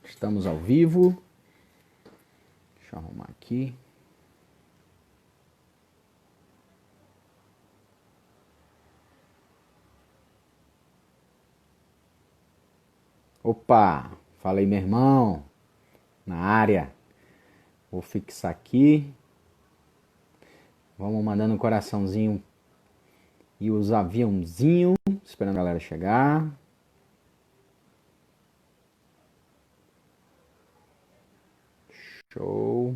Estamos ao vivo. Deixa eu arrumar aqui. Opa, fala aí, meu irmão. Na área. Vou fixar aqui. Vamos mandando um coraçãozinho e os aviãozinhos, esperando a galera chegar. Show.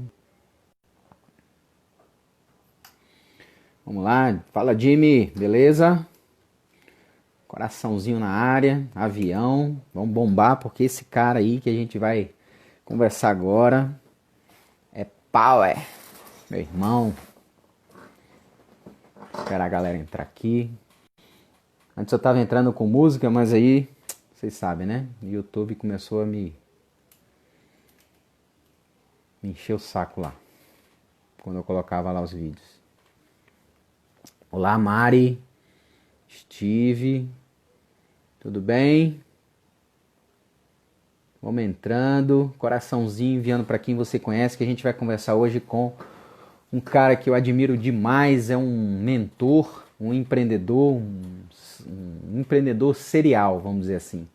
Vamos lá, fala Jimmy, beleza? Coraçãozinho na área, avião, vamos bombar porque esse cara aí que a gente vai conversar agora é power, meu irmão. Esperar a galera entrar aqui. Antes eu tava entrando com música, mas aí, vocês sabem, né? O YouTube começou a me encher o saco lá, quando eu colocava lá os vídeos. Olá, Mari, Steve, tudo bem? Vamos entrando, coraçãozinho enviando para quem você conhece, que a gente vai conversar hoje com um cara que eu admiro demais, é um mentor, um empreendedor, um empreendedor serial, vamos dizer assim.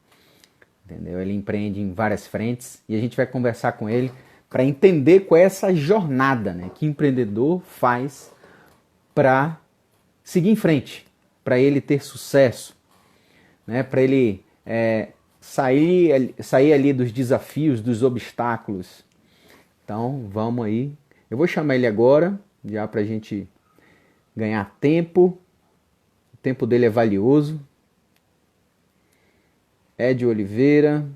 Entendeu? Ele empreende em várias frentes e a gente vai conversar com ele para entender qual é essa jornada, né, que empreendedor faz para seguir em frente, para ele ter sucesso, né, para ele sair ali dos desafios, dos obstáculos. Então vamos aí. Eu vou chamar ele agora, já para a gente ganhar tempo. O tempo dele é valioso. Ed Oliveira,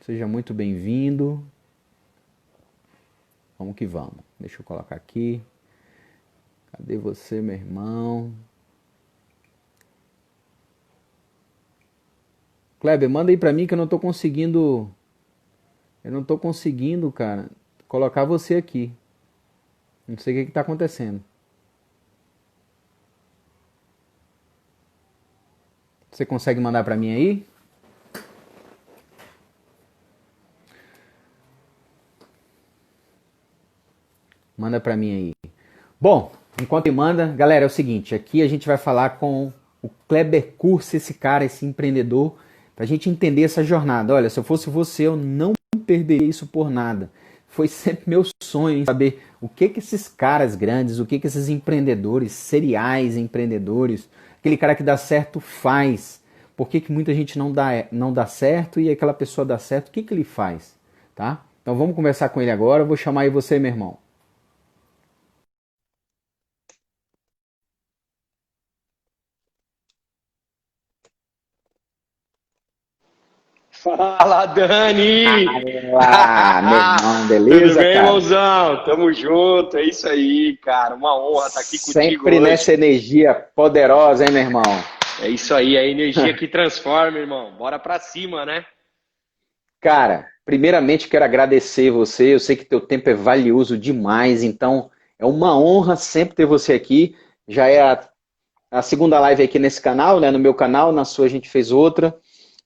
seja muito bem-vindo. Vamos que vamos. Deixa eu colocar aqui. Cadê você, meu irmão? Kleber, manda aí pra mim que eu não tô conseguindo... cara, colocar você aqui. Não sei o que tá acontecendo. Você consegue mandar pra mim aí? Manda pra mim aí. Bom, enquanto ele manda, galera, é o seguinte, aqui a gente vai falar com o Kleber Kurse, esse cara, esse empreendedor, pra gente entender essa jornada. Olha, se eu fosse você, eu não perderia isso por nada. Foi sempre meu sonho em saber o que esses caras grandes, o que esses empreendedores, seriais empreendedores, aquele cara que dá certo faz. Por que muita gente não dá certo e aquela pessoa dá certo, o que ele faz? Tá? Então vamos conversar com ele agora, eu vou chamar aí você, meu irmão. Fala, Dani! Fala, meu irmão, Tudo beleza, bem, cara? irmãozão? Tamo junto, é isso aí, cara. Uma honra estar aqui contigo Sempre hoje. nessa energia poderosa, hein, meu irmão? É isso aí, a energia que transforma, irmão. Bora pra cima, né? Cara, primeiramente quero agradecer você. Eu sei que teu tempo é valioso demais, então é uma honra sempre ter você aqui. Já é a segunda live aqui nesse canal, né? No meu canal, na sua a gente fez outra.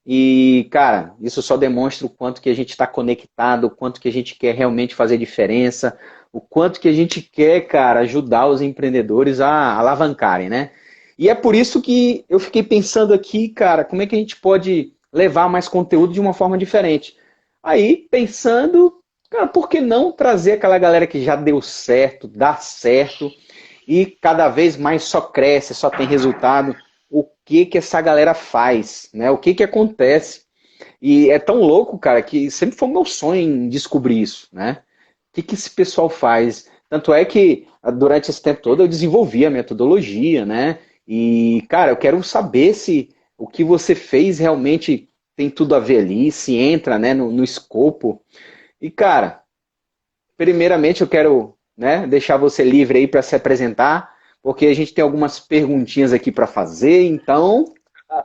E, cara, isso só demonstra o quanto que a gente está conectado, o quanto que a gente quer realmente fazer diferença, o quanto que a gente quer, cara, ajudar os empreendedores a alavancarem, né? E é por isso que eu fiquei pensando aqui, cara, como é que a gente pode levar mais conteúdo de uma forma diferente. Aí, pensando, cara, por que não trazer aquela galera que já deu certo, dá certo, e cada vez mais só cresce, só tem resultado? O que que essa galera faz, né? O que que acontece? E é tão louco, cara, que sempre foi meu sonho em descobrir isso, né? O que que esse pessoal faz? Tanto é que durante esse tempo todo eu desenvolvi a metodologia, né? E, cara, eu quero saber se o que você fez realmente tem tudo a ver ali, se entra, né, no escopo. E, cara, primeiramente eu quero, né, deixar você livre aí para se apresentar, porque a gente tem algumas perguntinhas aqui para fazer, então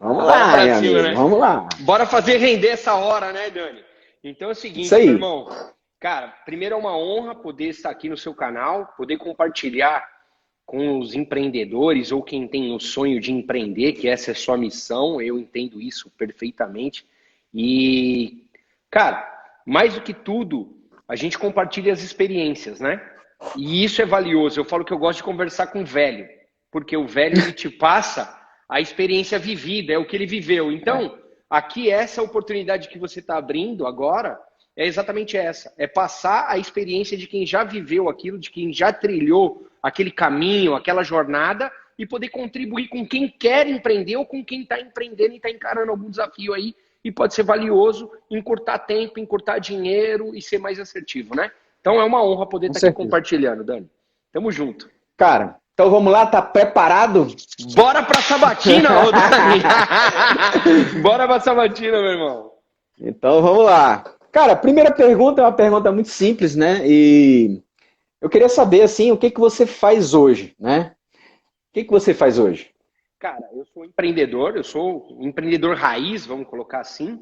vamos Bora lá, pra meu cima, amigo, né? vamos lá. Bora fazer render essa hora, né, Dani? Então é o Isso seguinte, meu aí. irmão. Cara, primeiro é uma honra poder estar aqui no seu canal, poder compartilhar com os empreendedores ou quem tem o sonho de empreender, que essa é a sua missão, eu entendo isso perfeitamente. E, cara, mais do que tudo, a gente compartilha as experiências, né? E isso é valioso. Eu falo que eu gosto de conversar com o velho, porque o velho ele te passa a experiência vivida, é o que ele viveu. Então, aqui essa oportunidade que você está abrindo agora é exatamente essa. É passar a experiência de quem já viveu aquilo, de quem já trilhou aquele caminho, aquela jornada, e poder contribuir com quem quer empreender ou com quem está empreendendo e está encarando algum desafio aí, e pode ser valioso, encurtar tempo, encurtar dinheiro e ser mais assertivo, né? Então é uma honra poder Com estar aqui certeza. compartilhando, Dani. Tamo junto. Cara, então vamos lá, tá preparado? Bora pra sabatina, ô Dani! Bora pra sabatina, meu irmão. Então vamos lá. Cara, a primeira pergunta é uma pergunta muito simples, né? E eu queria saber, assim, o que que você faz hoje, né? O que que você faz hoje? Cara, eu sou empreendedor, eu sou um empreendedor raiz, vamos colocar assim,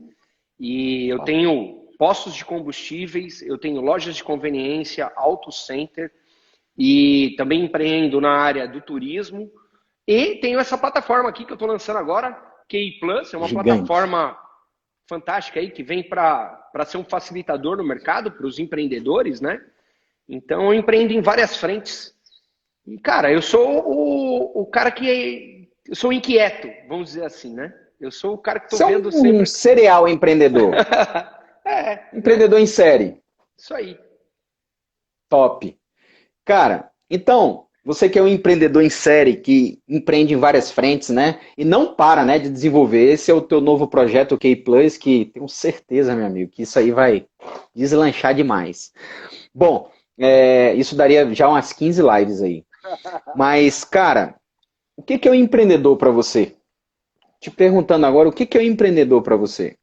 e eu tenho postos de combustíveis, eu tenho lojas de conveniência, auto center, e também empreendo na área do turismo, e tenho essa plataforma aqui que eu estou lançando agora, QI Plus, é uma Gigante. plataforma fantástica aí que vem para ser um facilitador no mercado para os empreendedores, né? Então eu empreendo em várias frentes. E, cara, eu sou o cara que. Eu sou inquieto, vamos dizer assim, né? Eu sou o cara que tô Você é vendo um sempre. serial empreendedor. Né? Empreendedor em série. Isso aí. Top. Cara, então, você que é um empreendedor em série, que empreende em várias frentes, né? E não para, né, de desenvolver. Esse é o teu novo projeto, o K-Plus, que tenho certeza, meu amigo, que isso aí vai deslanchar demais. Bom, isso daria já umas 15 lives aí. Mas, cara, o que que é um empreendedor para você? Te perguntando agora, o que que é um empreendedor para você?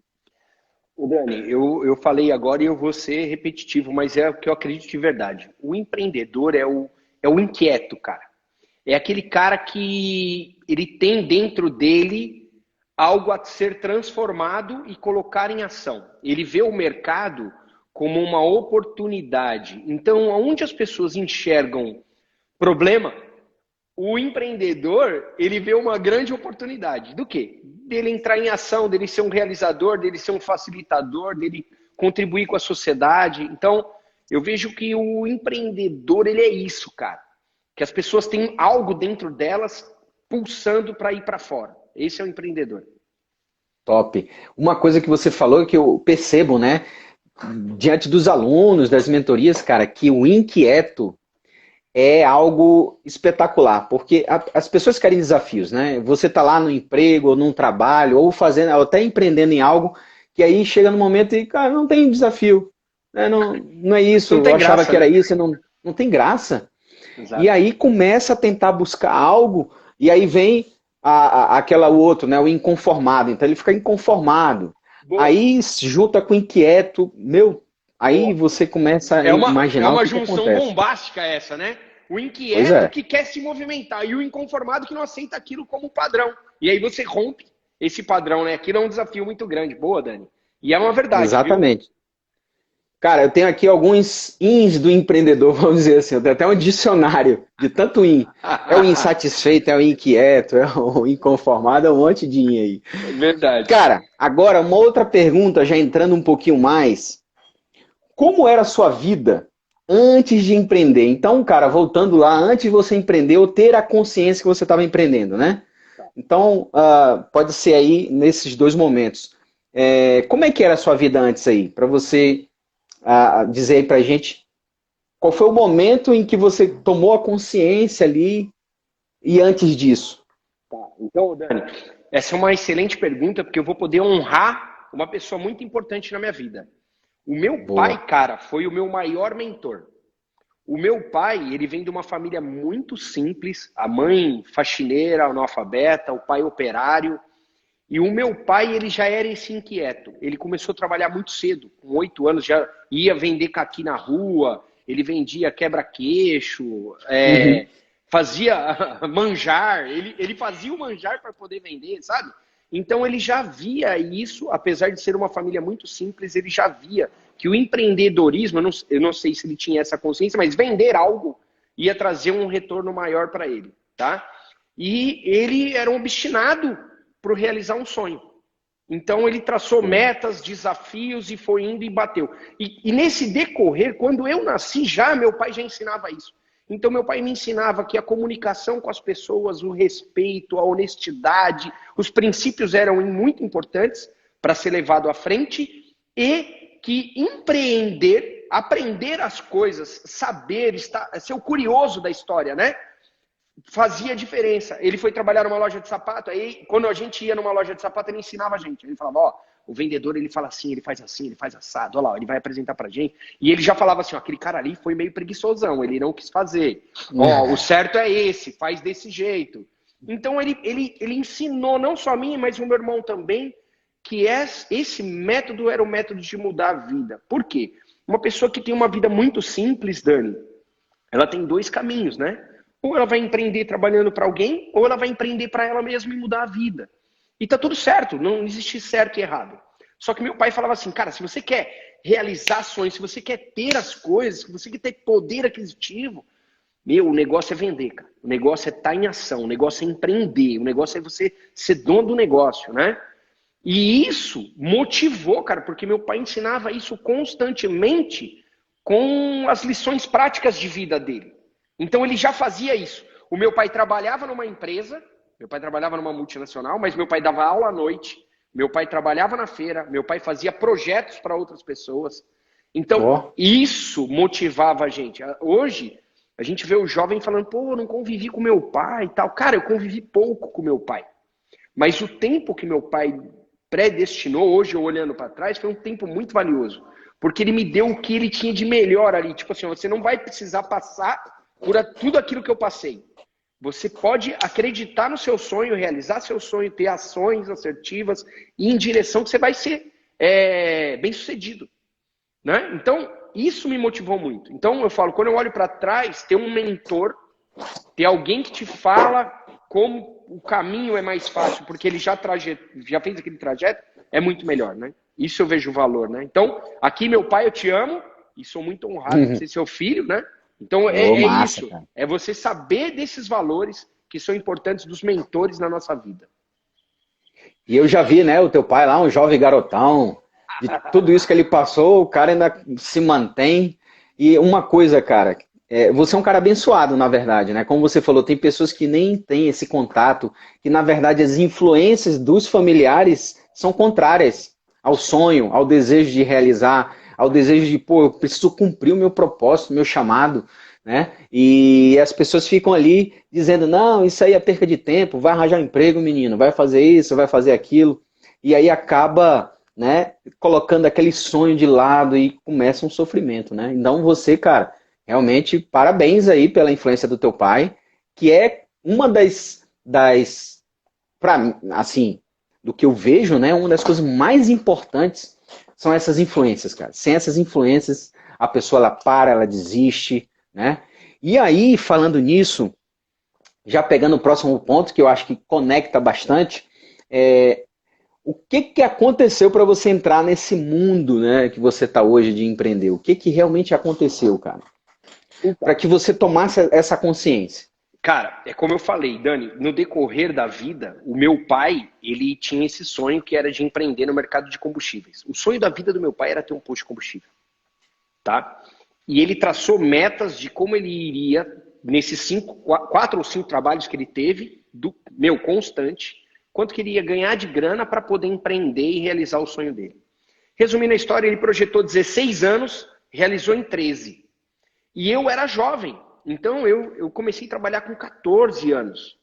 O Dani, eu falei agora e eu vou ser repetitivo, mas é o que eu acredito de verdade. O empreendedor é o inquieto, cara. É aquele cara que ele tem dentro dele algo a ser transformado e colocar em ação. Ele vê o mercado como uma oportunidade. Então, onde as pessoas enxergam problema, o empreendedor, ele vê uma grande oportunidade. Do quê? Dele entrar em ação, dele ser um realizador, dele ser um facilitador, dele contribuir com a sociedade. Então, eu vejo que o empreendedor, ele é isso, cara. Que as pessoas têm algo dentro delas pulsando para ir para fora. Esse é o empreendedor. Top. Uma coisa que você falou que eu percebo, né, diante dos alunos, das mentorias, cara, que o inquieto é algo espetacular, porque as pessoas querem desafios, né? Você tá lá no emprego, ou num trabalho, ou fazendo, ou até empreendendo em algo, que aí chega no momento e, cara, não tem desafio, né? Não, não é isso, Não eu tem achava graça, que era né? isso, não tem graça. E Exato. aí começa a tentar buscar algo, e aí vem aquela o outro, né? O inconformado. Então ele fica inconformado. Boa, Aí se junta com o inquieto, meu, aí boa. você começa a É imaginar o uma que que junção acontece. bombástica essa, né? O Pois inquieto é, que quer se movimentar e o inconformado que não aceita aquilo como padrão. E aí você rompe esse padrão, né? Aquilo é um desafio muito grande. Boa, Dani. E é uma verdade, viu? exatamente. Cara, eu tenho aqui alguns ins do empreendedor, vamos dizer assim. Eu tenho até um dicionário de tanto in. É o insatisfeito, é o inquieto, é o inconformado, é um monte de in aí. Verdade. Cara, agora uma outra pergunta, já entrando um pouquinho mais. Como era a sua vida antes de empreender? Então, cara, voltando lá, antes de você empreender, ou ter a consciência que você estava empreendendo, né? Então, pode ser aí nesses dois momentos. Como é que era a sua vida antes aí? Para você dizer aí pra gente qual foi o momento em que você tomou a consciência ali e antes disso? Então, Dani, essa é uma excelente pergunta, porque eu vou poder honrar uma pessoa muito importante na minha vida. O meu Boa. pai, cara, foi o meu maior mentor. O meu pai, ele vem de uma família muito simples, a mãe faxineira, analfabeta, o pai operário. E o meu pai, ele já era esse inquieto. Ele começou a trabalhar muito cedo, com 8 anos, já ia vender caqui na rua, ele vendia quebra-queixo, Uhum. fazia manjar, ele fazia o manjar para poder vender, sabe? Então ele já via isso, apesar de ser uma família muito simples, ele já via que o empreendedorismo, eu não sei se ele tinha essa consciência, mas vender algo ia trazer um retorno maior para ele, tá? E ele era um obstinado para realizar um sonho. Então ele traçou metas, desafios e foi indo e bateu. E nesse decorrer, quando eu nasci já, meu pai já ensinava isso. Então meu pai me ensinava que a comunicação com as pessoas, o respeito, a honestidade, os princípios eram muito importantes para ser levado à frente e que empreender, aprender as coisas, saber, ser o curioso da história, né? Fazia diferença. Ele foi trabalhar numa loja de sapato, aí quando a gente ia numa loja de sapato, ele ensinava a gente. Ele falava, ó, o vendedor ele fala assim, ele faz assado, olha lá, ele vai apresentar pra gente. E ele já falava assim, ó, aquele cara ali foi meio preguiçosão, ele não quis fazer. Ó, o certo é esse, faz desse jeito. Então ele ensinou não só a mim, mas o meu irmão também, que esse método era o método de mudar a vida. Por quê? Uma pessoa que tem uma vida muito simples, Dani, ela tem dois caminhos, né? Ou ela vai empreender trabalhando para alguém, ou ela vai empreender para ela mesma e mudar a vida. E tá tudo certo, não existe certo e errado. Só que meu pai falava assim, cara, se você quer realizar sonhos, se você quer ter as coisas, se você quer ter poder aquisitivo, o negócio é vender, cara. O negócio é estar em ação, o negócio é empreender, o negócio é você ser dono do negócio, né? E isso motivou, cara, porque meu pai ensinava isso constantemente com as lições práticas de vida dele. Então ele já fazia isso. O meu pai trabalhava numa empresa, meu pai trabalhava numa multinacional, mas meu pai dava aula à noite, meu pai trabalhava na feira, meu pai fazia projetos para outras pessoas. Então isso motivava a gente. Hoje a gente vê o jovem falando, pô, eu não convivi com meu pai e tal. Cara, eu convivi pouco com meu pai. Mas o tempo que meu pai predestinou, hoje eu olhando para trás, foi um tempo muito valioso. Porque ele me deu o que ele tinha de melhor ali. Tipo assim, você não vai precisar passar por tudo aquilo que eu passei. Você pode acreditar no seu sonho, realizar seu sonho, ter ações assertivas e em direção que você vai ser bem sucedido. Né? Então, isso me motivou muito. Então, eu falo, quando eu olho para trás, ter um mentor, ter alguém que te fala como o caminho é mais fácil, porque ele já fez aquele trajeto, é muito melhor, né? Isso eu vejo valor, né? Então, aqui, meu pai, eu te amo e sou muito honrado de ser seu filho, né? Então, massa, isso. cara. É você saber desses valores que são importantes dos mentores na nossa vida. E eu já vi, né, o teu pai lá, um jovem garotão, de tudo isso que ele passou, o cara ainda se mantém. E uma coisa, cara, você é um cara abençoado, na verdade, né? Como você falou, tem pessoas que nem têm esse contato, que na verdade as influências dos familiares são contrárias ao sonho, ao desejo de realizar, ao desejo de, pô, eu preciso cumprir o meu propósito, o meu chamado, né? E as pessoas ficam ali dizendo, não, isso aí é perca de tempo, vai arranjar um emprego, menino, vai fazer isso, vai fazer aquilo. E aí acaba, né, colocando aquele sonho de lado e começa um sofrimento, né? Então você, cara, realmente parabéns aí pela influência do teu pai, que é uma para mim, assim, do que eu vejo, né, uma das coisas mais importantes são essas influências, cara. Sem essas influências, a pessoa ela para, ela desiste, né? E aí, falando nisso, já pegando o próximo ponto, que eu acho que conecta bastante, o que aconteceu para você entrar nesse mundo, né, que você está hoje de empreender? O que realmente aconteceu, cara? Para que você tomasse essa consciência. Cara, é como eu falei, Dani, no decorrer da vida, o meu pai, ele tinha esse sonho que era de empreender no mercado de combustíveis. O sonho da vida do meu pai era ter um posto de combustível, tá? E ele traçou metas de como ele iria, nesses 4 ou 5 trabalhos que ele teve, constante, quanto que ele ia ganhar de grana para poder empreender e realizar o sonho dele. Resumindo a história, ele projetou 16 anos, realizou em 13. E eu era jovem, então eu comecei a trabalhar com 14 anos.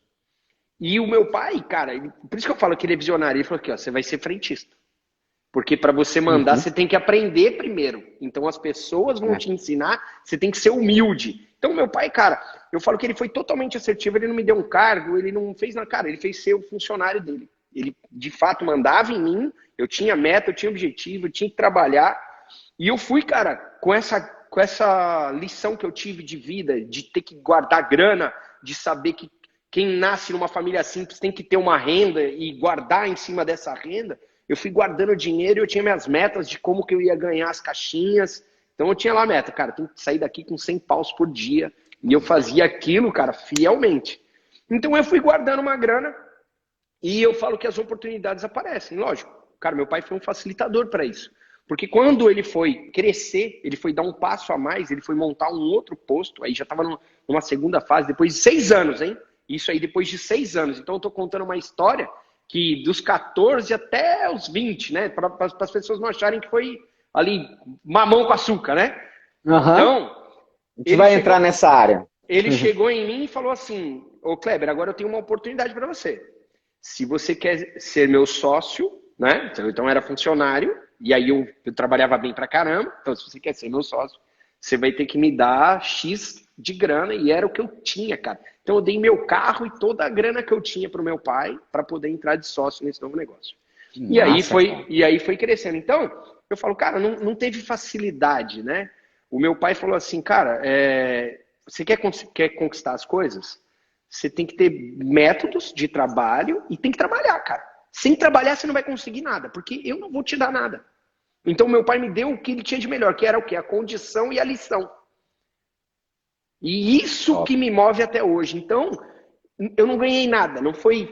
E o meu pai, cara, por isso que eu falo que ele é visionário, ele falou aqui, ó, você vai ser frentista. Porque para você mandar, você tem que aprender primeiro. Então as pessoas vão te ensinar, você tem que ser humilde. Então meu pai, cara, eu falo que ele foi totalmente assertivo, ele não me deu um cargo, ele não fez na cara, ele fez ser o funcionário dele. Ele de fato mandava em mim, eu tinha meta, eu tinha objetivo, eu tinha que trabalhar. E eu fui, cara, com essa lição que eu tive de vida, de ter que guardar grana, de saber que quem nasce numa família simples tem que ter uma renda e guardar em cima dessa renda. Eu fui guardando dinheiro e eu tinha minhas metas de como que eu ia ganhar as caixinhas. Então eu tinha lá a meta, cara, tem que sair daqui com 100 paus por dia. E eu fazia aquilo, cara, fielmente. Então eu fui guardando uma grana e eu falo que as oportunidades aparecem, lógico. Cara, meu pai foi um facilitador para isso. Porque quando ele foi crescer, ele foi dar um passo a mais, ele foi montar um outro posto, aí já estava numa segunda fase, depois de 6 anos, hein? Isso aí depois de 6 anos. Então eu estou contando uma história que dos 14 até os 20, né? Para as pessoas não acharem que foi ali mamão com açúcar, né? Aham. Então, A gente vai entrar nessa área. ele chegou em mim e falou assim: ô Kleber, agora eu tenho uma oportunidade para você. Se você quer ser meu sócio, né? Então eu era funcionário, e aí eu trabalhava bem pra caramba. Então, se você quer ser meu sócio, você vai ter que me dar X de grana, e era o que eu tinha, cara. Então eu dei meu carro e toda a grana que eu tinha pro meu pai para poder entrar de sócio nesse novo negócio. E aí foi crescendo. Então, eu falo, cara, não teve facilidade, né? O meu pai falou assim, cara, você quer conquistar as coisas? Você tem que ter métodos de trabalho e tem que trabalhar, cara. Sem trabalhar, você não vai conseguir nada, porque eu não vou te dar nada. Então, meu pai me deu o que ele tinha de melhor, que era o quê? A condição e a lição. E isso que me move até hoje. Então, eu não ganhei nada. Não foi,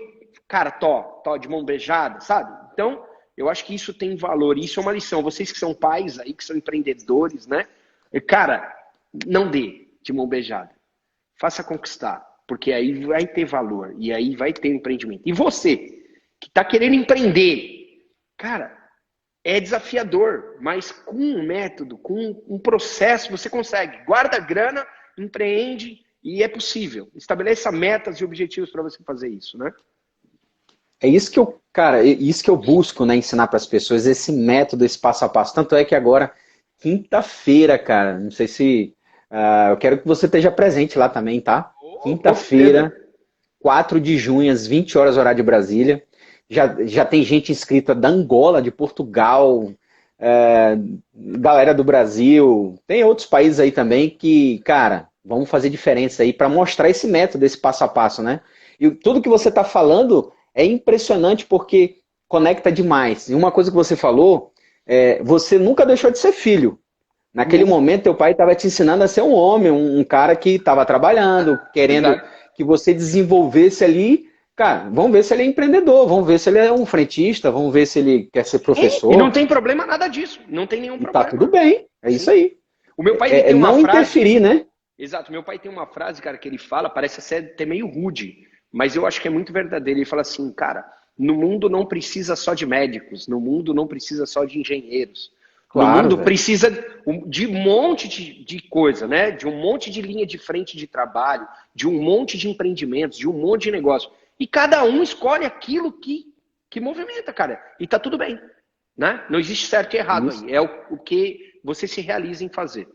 cara, tó de mão beijada, sabe? Então, eu acho que isso tem valor. Isso é uma lição. Vocês que são pais aí, que são empreendedores, né? Cara, não dê de mão beijada. Faça conquistar. Porque aí vai ter valor. E aí vai ter empreendimento. E você, que está querendo empreender, cara, é desafiador. Mas com um método, com um processo, você consegue. Guarda a grana, empreende e é possível. Estabeleça metas e objetivos para você fazer isso, né? É isso que eu, cara, isso que eu busco, né, ensinar para as pessoas, esse método, esse passo a passo. Tanto é que agora, quinta-feira, cara, não sei se eu quero que você esteja presente lá também, tá? Quinta-feira, 4 de junho, às 20 horas, horário de Brasília. Já tem gente inscrita da Angola, de Portugal, galera do Brasil, tem outros países aí também que, cara, vão fazer diferença aí para mostrar esse método, esse passo a passo, né? E tudo que você está falando é impressionante porque conecta demais. E uma coisa que você falou, você nunca deixou de ser filho. Naquele momento, teu pai estava te ensinando a ser um homem, um cara que estava trabalhando, querendo que você desenvolvesse ali. Cara, vamos ver se ele é empreendedor, vamos ver se ele é um frentista, vamos ver se ele quer ser professor. E não tem problema nada disso, não tem nenhum problema. Tá tudo bem, é isso aí. O meu pai tem uma não frase, interferir, né? Exato, meu pai tem uma frase, cara, que ele fala, parece ser até meio rude, mas eu acho que é muito verdadeiro. Ele fala assim, cara, no mundo não precisa só de médicos, no mundo não precisa só de engenheiros. Claro, no mundo precisa de um monte de coisa, né? De um monte de linha de frente de trabalho, de um monte de empreendimentos, de um monte de negócio. E cada um escolhe aquilo que movimenta, cara. E tá tudo bem, né? Não existe certo e errado aí. É o que você se realiza em fazer.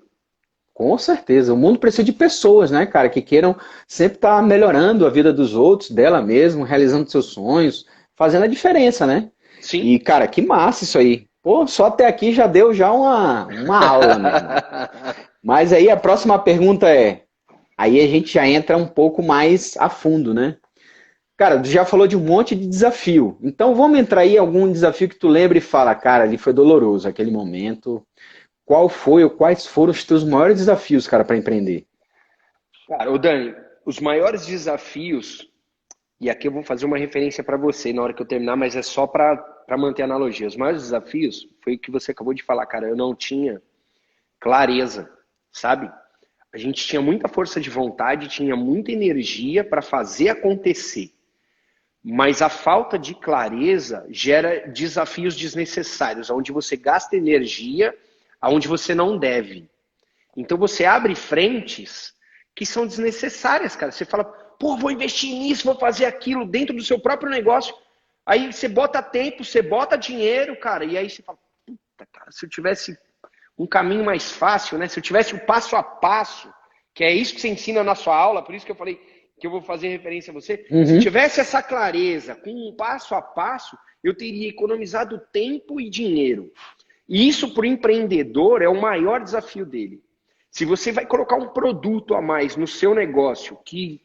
Com certeza. O mundo precisa de pessoas, né, cara, que queiram sempre estar melhorando a vida dos outros, dela mesmo, realizando seus sonhos, fazendo a diferença, né? Sim. E, cara, que massa isso aí. Pô, só até aqui já deu já uma aula, né? Mas aí a próxima pergunta aí a gente já entra um pouco mais a fundo, né? Cara, tu já falou de um monte de desafio. Então vamos entrar aí em algum desafio que tu lembra e fala, cara, ali foi doloroso aquele momento. Quais foram os teus maiores desafios, cara, para empreender? Cara, ô Dani, os maiores desafios, e aqui eu vou fazer uma referência para você na hora que eu terminar, mas é só para manter a analogia. Os maiores desafios foi o que você acabou de falar, cara. Eu não tinha clareza, sabe? A gente tinha muita força de vontade, tinha muita energia para fazer acontecer. Mas a falta de clareza gera desafios desnecessários, onde você gasta energia aonde você não deve. Então você abre frentes que são desnecessárias, cara. Você fala, pô, vou investir nisso, vou fazer aquilo dentro do seu próprio negócio. Aí você bota tempo, você bota dinheiro, cara, e aí você fala, puta, cara, se eu tivesse um caminho mais fácil, né? Se eu tivesse o passo a passo, que é isso que você ensina na sua aula, por isso que eu falei que eu vou fazer referência a você. Se eu tivesse essa clareza, com um passo a passo, eu teria economizado tempo e dinheiro. E isso para o empreendedor é o maior desafio dele. Se você vai colocar um produto a mais no seu negócio que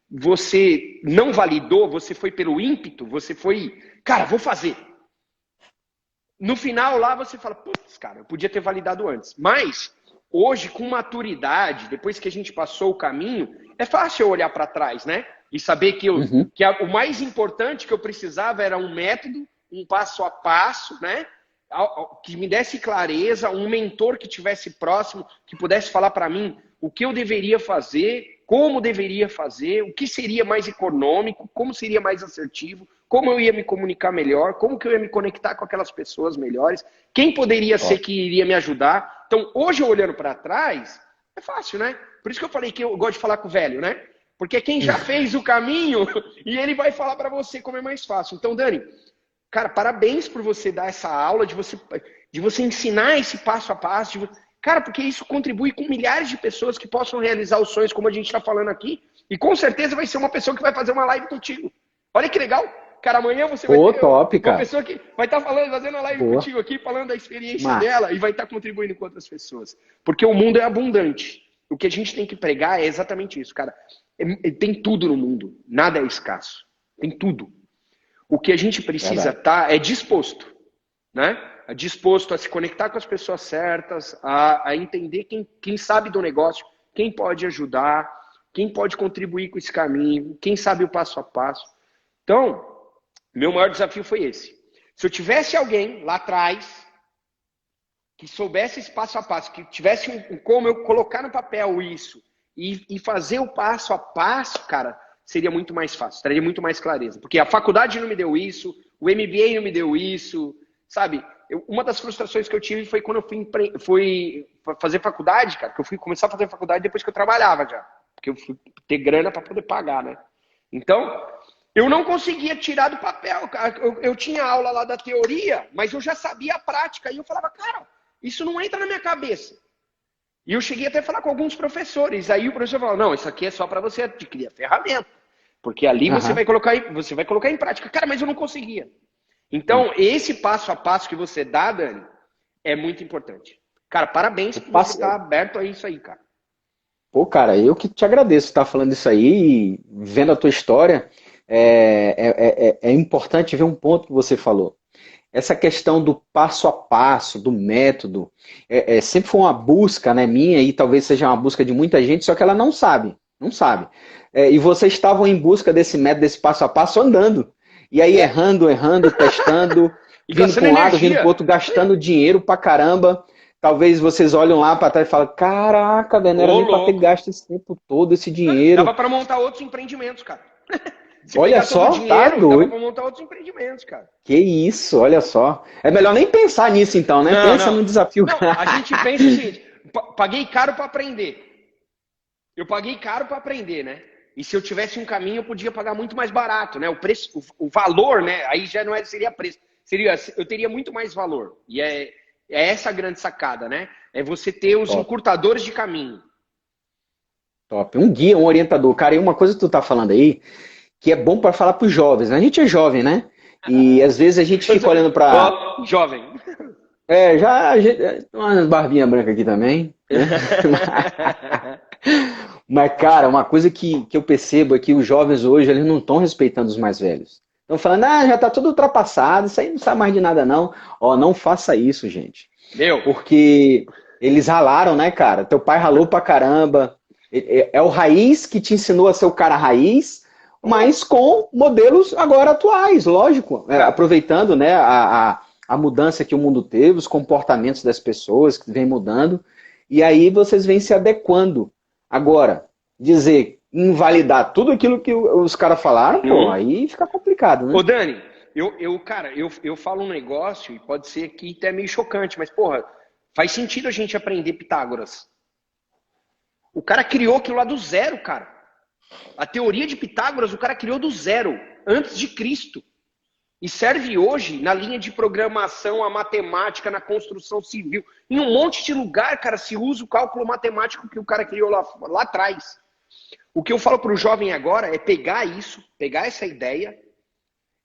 você não validou, você foi pelo ímpeto, você foi, cara, vou fazer. No final lá você fala, putz, cara, eu podia ter validado antes. Mas hoje, com maturidade, depois que a gente passou o caminho, é fácil eu olhar para trás, né? E saber que, que o mais importante que eu precisava era um método, um passo a passo, né? Que me desse clareza, um mentor que tivesse próximo, que pudesse falar para mim o que eu deveria fazer, como deveria fazer, o que seria mais econômico, como seria mais assertivo, como eu ia me comunicar melhor, como que eu ia me conectar com aquelas pessoas melhores, quem poderia ser que iria me ajudar. Então, hoje, olhando para trás, é fácil, né? Por isso que eu falei que eu gosto de falar com o velho, né? Porque quem já fez o caminho e ele vai falar para você como é mais fácil. Então, Dani, cara, parabéns por você dar essa aula, de você ensinar esse passo a passo. Cara, porque isso contribui com milhares de pessoas que possam realizar os sonhos, como a gente está falando aqui. E com certeza vai ser uma pessoa que vai fazer uma live contigo. Olha que legal. Cara, amanhã você vai ter top, uma cara. pessoa que vai estar fazendo a live contigo aqui, falando da experiência dela e vai estar contribuindo com outras pessoas. Porque o mundo é abundante. O que a gente tem que pregar é exatamente isso, cara. Tem tudo no mundo. Nada é escasso. Tem tudo. O que a gente precisa estar é disposto, né? Disposto a se conectar com as pessoas certas, a entender quem sabe do negócio, quem pode ajudar, quem pode contribuir com esse caminho, quem sabe o passo a passo. Então, meu maior desafio foi esse. Se eu tivesse alguém lá atrás que soubesse esse passo a passo, que tivesse como eu colocar no papel isso e fazer o passo a passo, cara, seria muito mais fácil, traria muito mais clareza. Porque a faculdade não me deu isso, o MBA não me deu isso, sabe? Uma das frustrações que eu tive foi quando eu fui fazer faculdade, cara, que eu fui começar a fazer faculdade depois que eu trabalhava já. Porque eu fui ter grana para poder pagar, né? Então, eu não conseguia tirar do papel. Eu tinha aula lá da teoria, mas eu já sabia a prática. E eu falava, cara, isso não entra na minha cabeça. E eu cheguei até a falar com alguns professores. Aí o professor falou, não, isso aqui é só para você adquirir a ferramenta. Porque ali você vai colocar em prática. Cara, mas eu não conseguia. Então, esse passo a passo que você dá, Dani, é muito importante. Cara, parabéns por você estar aberto a isso aí, cara. Pô, cara, eu que te agradeço estar falando isso aí e vendo a tua história. É importante ver um ponto que você falou. Essa questão do passo a passo, do método, sempre foi uma busca, né, minha, e talvez seja uma busca de muita gente, só que ela não sabe, não sabe. E vocês estavam em busca desse método, desse passo a passo, andando. E aí errando, testando, vindo para um lado, vindo para o outro, gastando dinheiro pra caramba. Talvez vocês olham lá para trás e falam, caraca, velho, não era nem para ter gasto esse tempo todo, esse dinheiro. Dava para montar outros empreendimentos, cara. Se olha só, dinheiro, tá doido. Dava pra montar outros empreendimentos, cara. Que isso, olha só. É melhor nem pensar nisso então, né? Pensa num desafio. Não, a gente pensa o seguinte, paguei caro para aprender. Eu paguei caro para aprender, né? E se eu tivesse um caminho, eu podia pagar muito mais barato, né? O preço, o valor, né? Aí já não seria preço. Eu teria muito mais valor. E é essa a grande sacada, né? É você ter os encurtadores de caminho. Top. Um guia, um orientador. Cara, e uma coisa que tu tá falando aí, que é bom para falar para os jovens. A gente é jovem, né? E às vezes a gente fica olhando para... Jovem. Já umas barbinhas brancas aqui também. Né? Mas, cara, uma coisa que eu percebo é que os jovens hoje, eles não estão respeitando os mais velhos. Estão falando, já tá tudo ultrapassado, isso aí não sabe mais de nada não. Não faça isso, gente. Porque eles ralaram, né, cara? Teu pai ralou pra caramba. É o raiz que te ensinou a ser o cara raiz, mas com modelos agora atuais, lógico. Aproveitando, né, a mudança que o mundo teve, os comportamentos das pessoas que vem mudando. E aí vocês vêm se adequando. Agora, invalidar tudo aquilo que os caras falaram, pô, aí fica complicado, né? Ô, Dani, eu falo um negócio, e pode ser que até meio chocante, mas, porra, faz sentido a gente aprender Pitágoras. O cara criou aquilo lá do zero, cara. A teoria de Pitágoras, o cara criou do zero, antes de Cristo. E serve hoje na linha de programação, a matemática, na construção civil. Em um monte de lugar, cara, se usa o cálculo matemático que o cara criou lá atrás. O que eu falo para o jovem agora é pegar isso, pegar essa ideia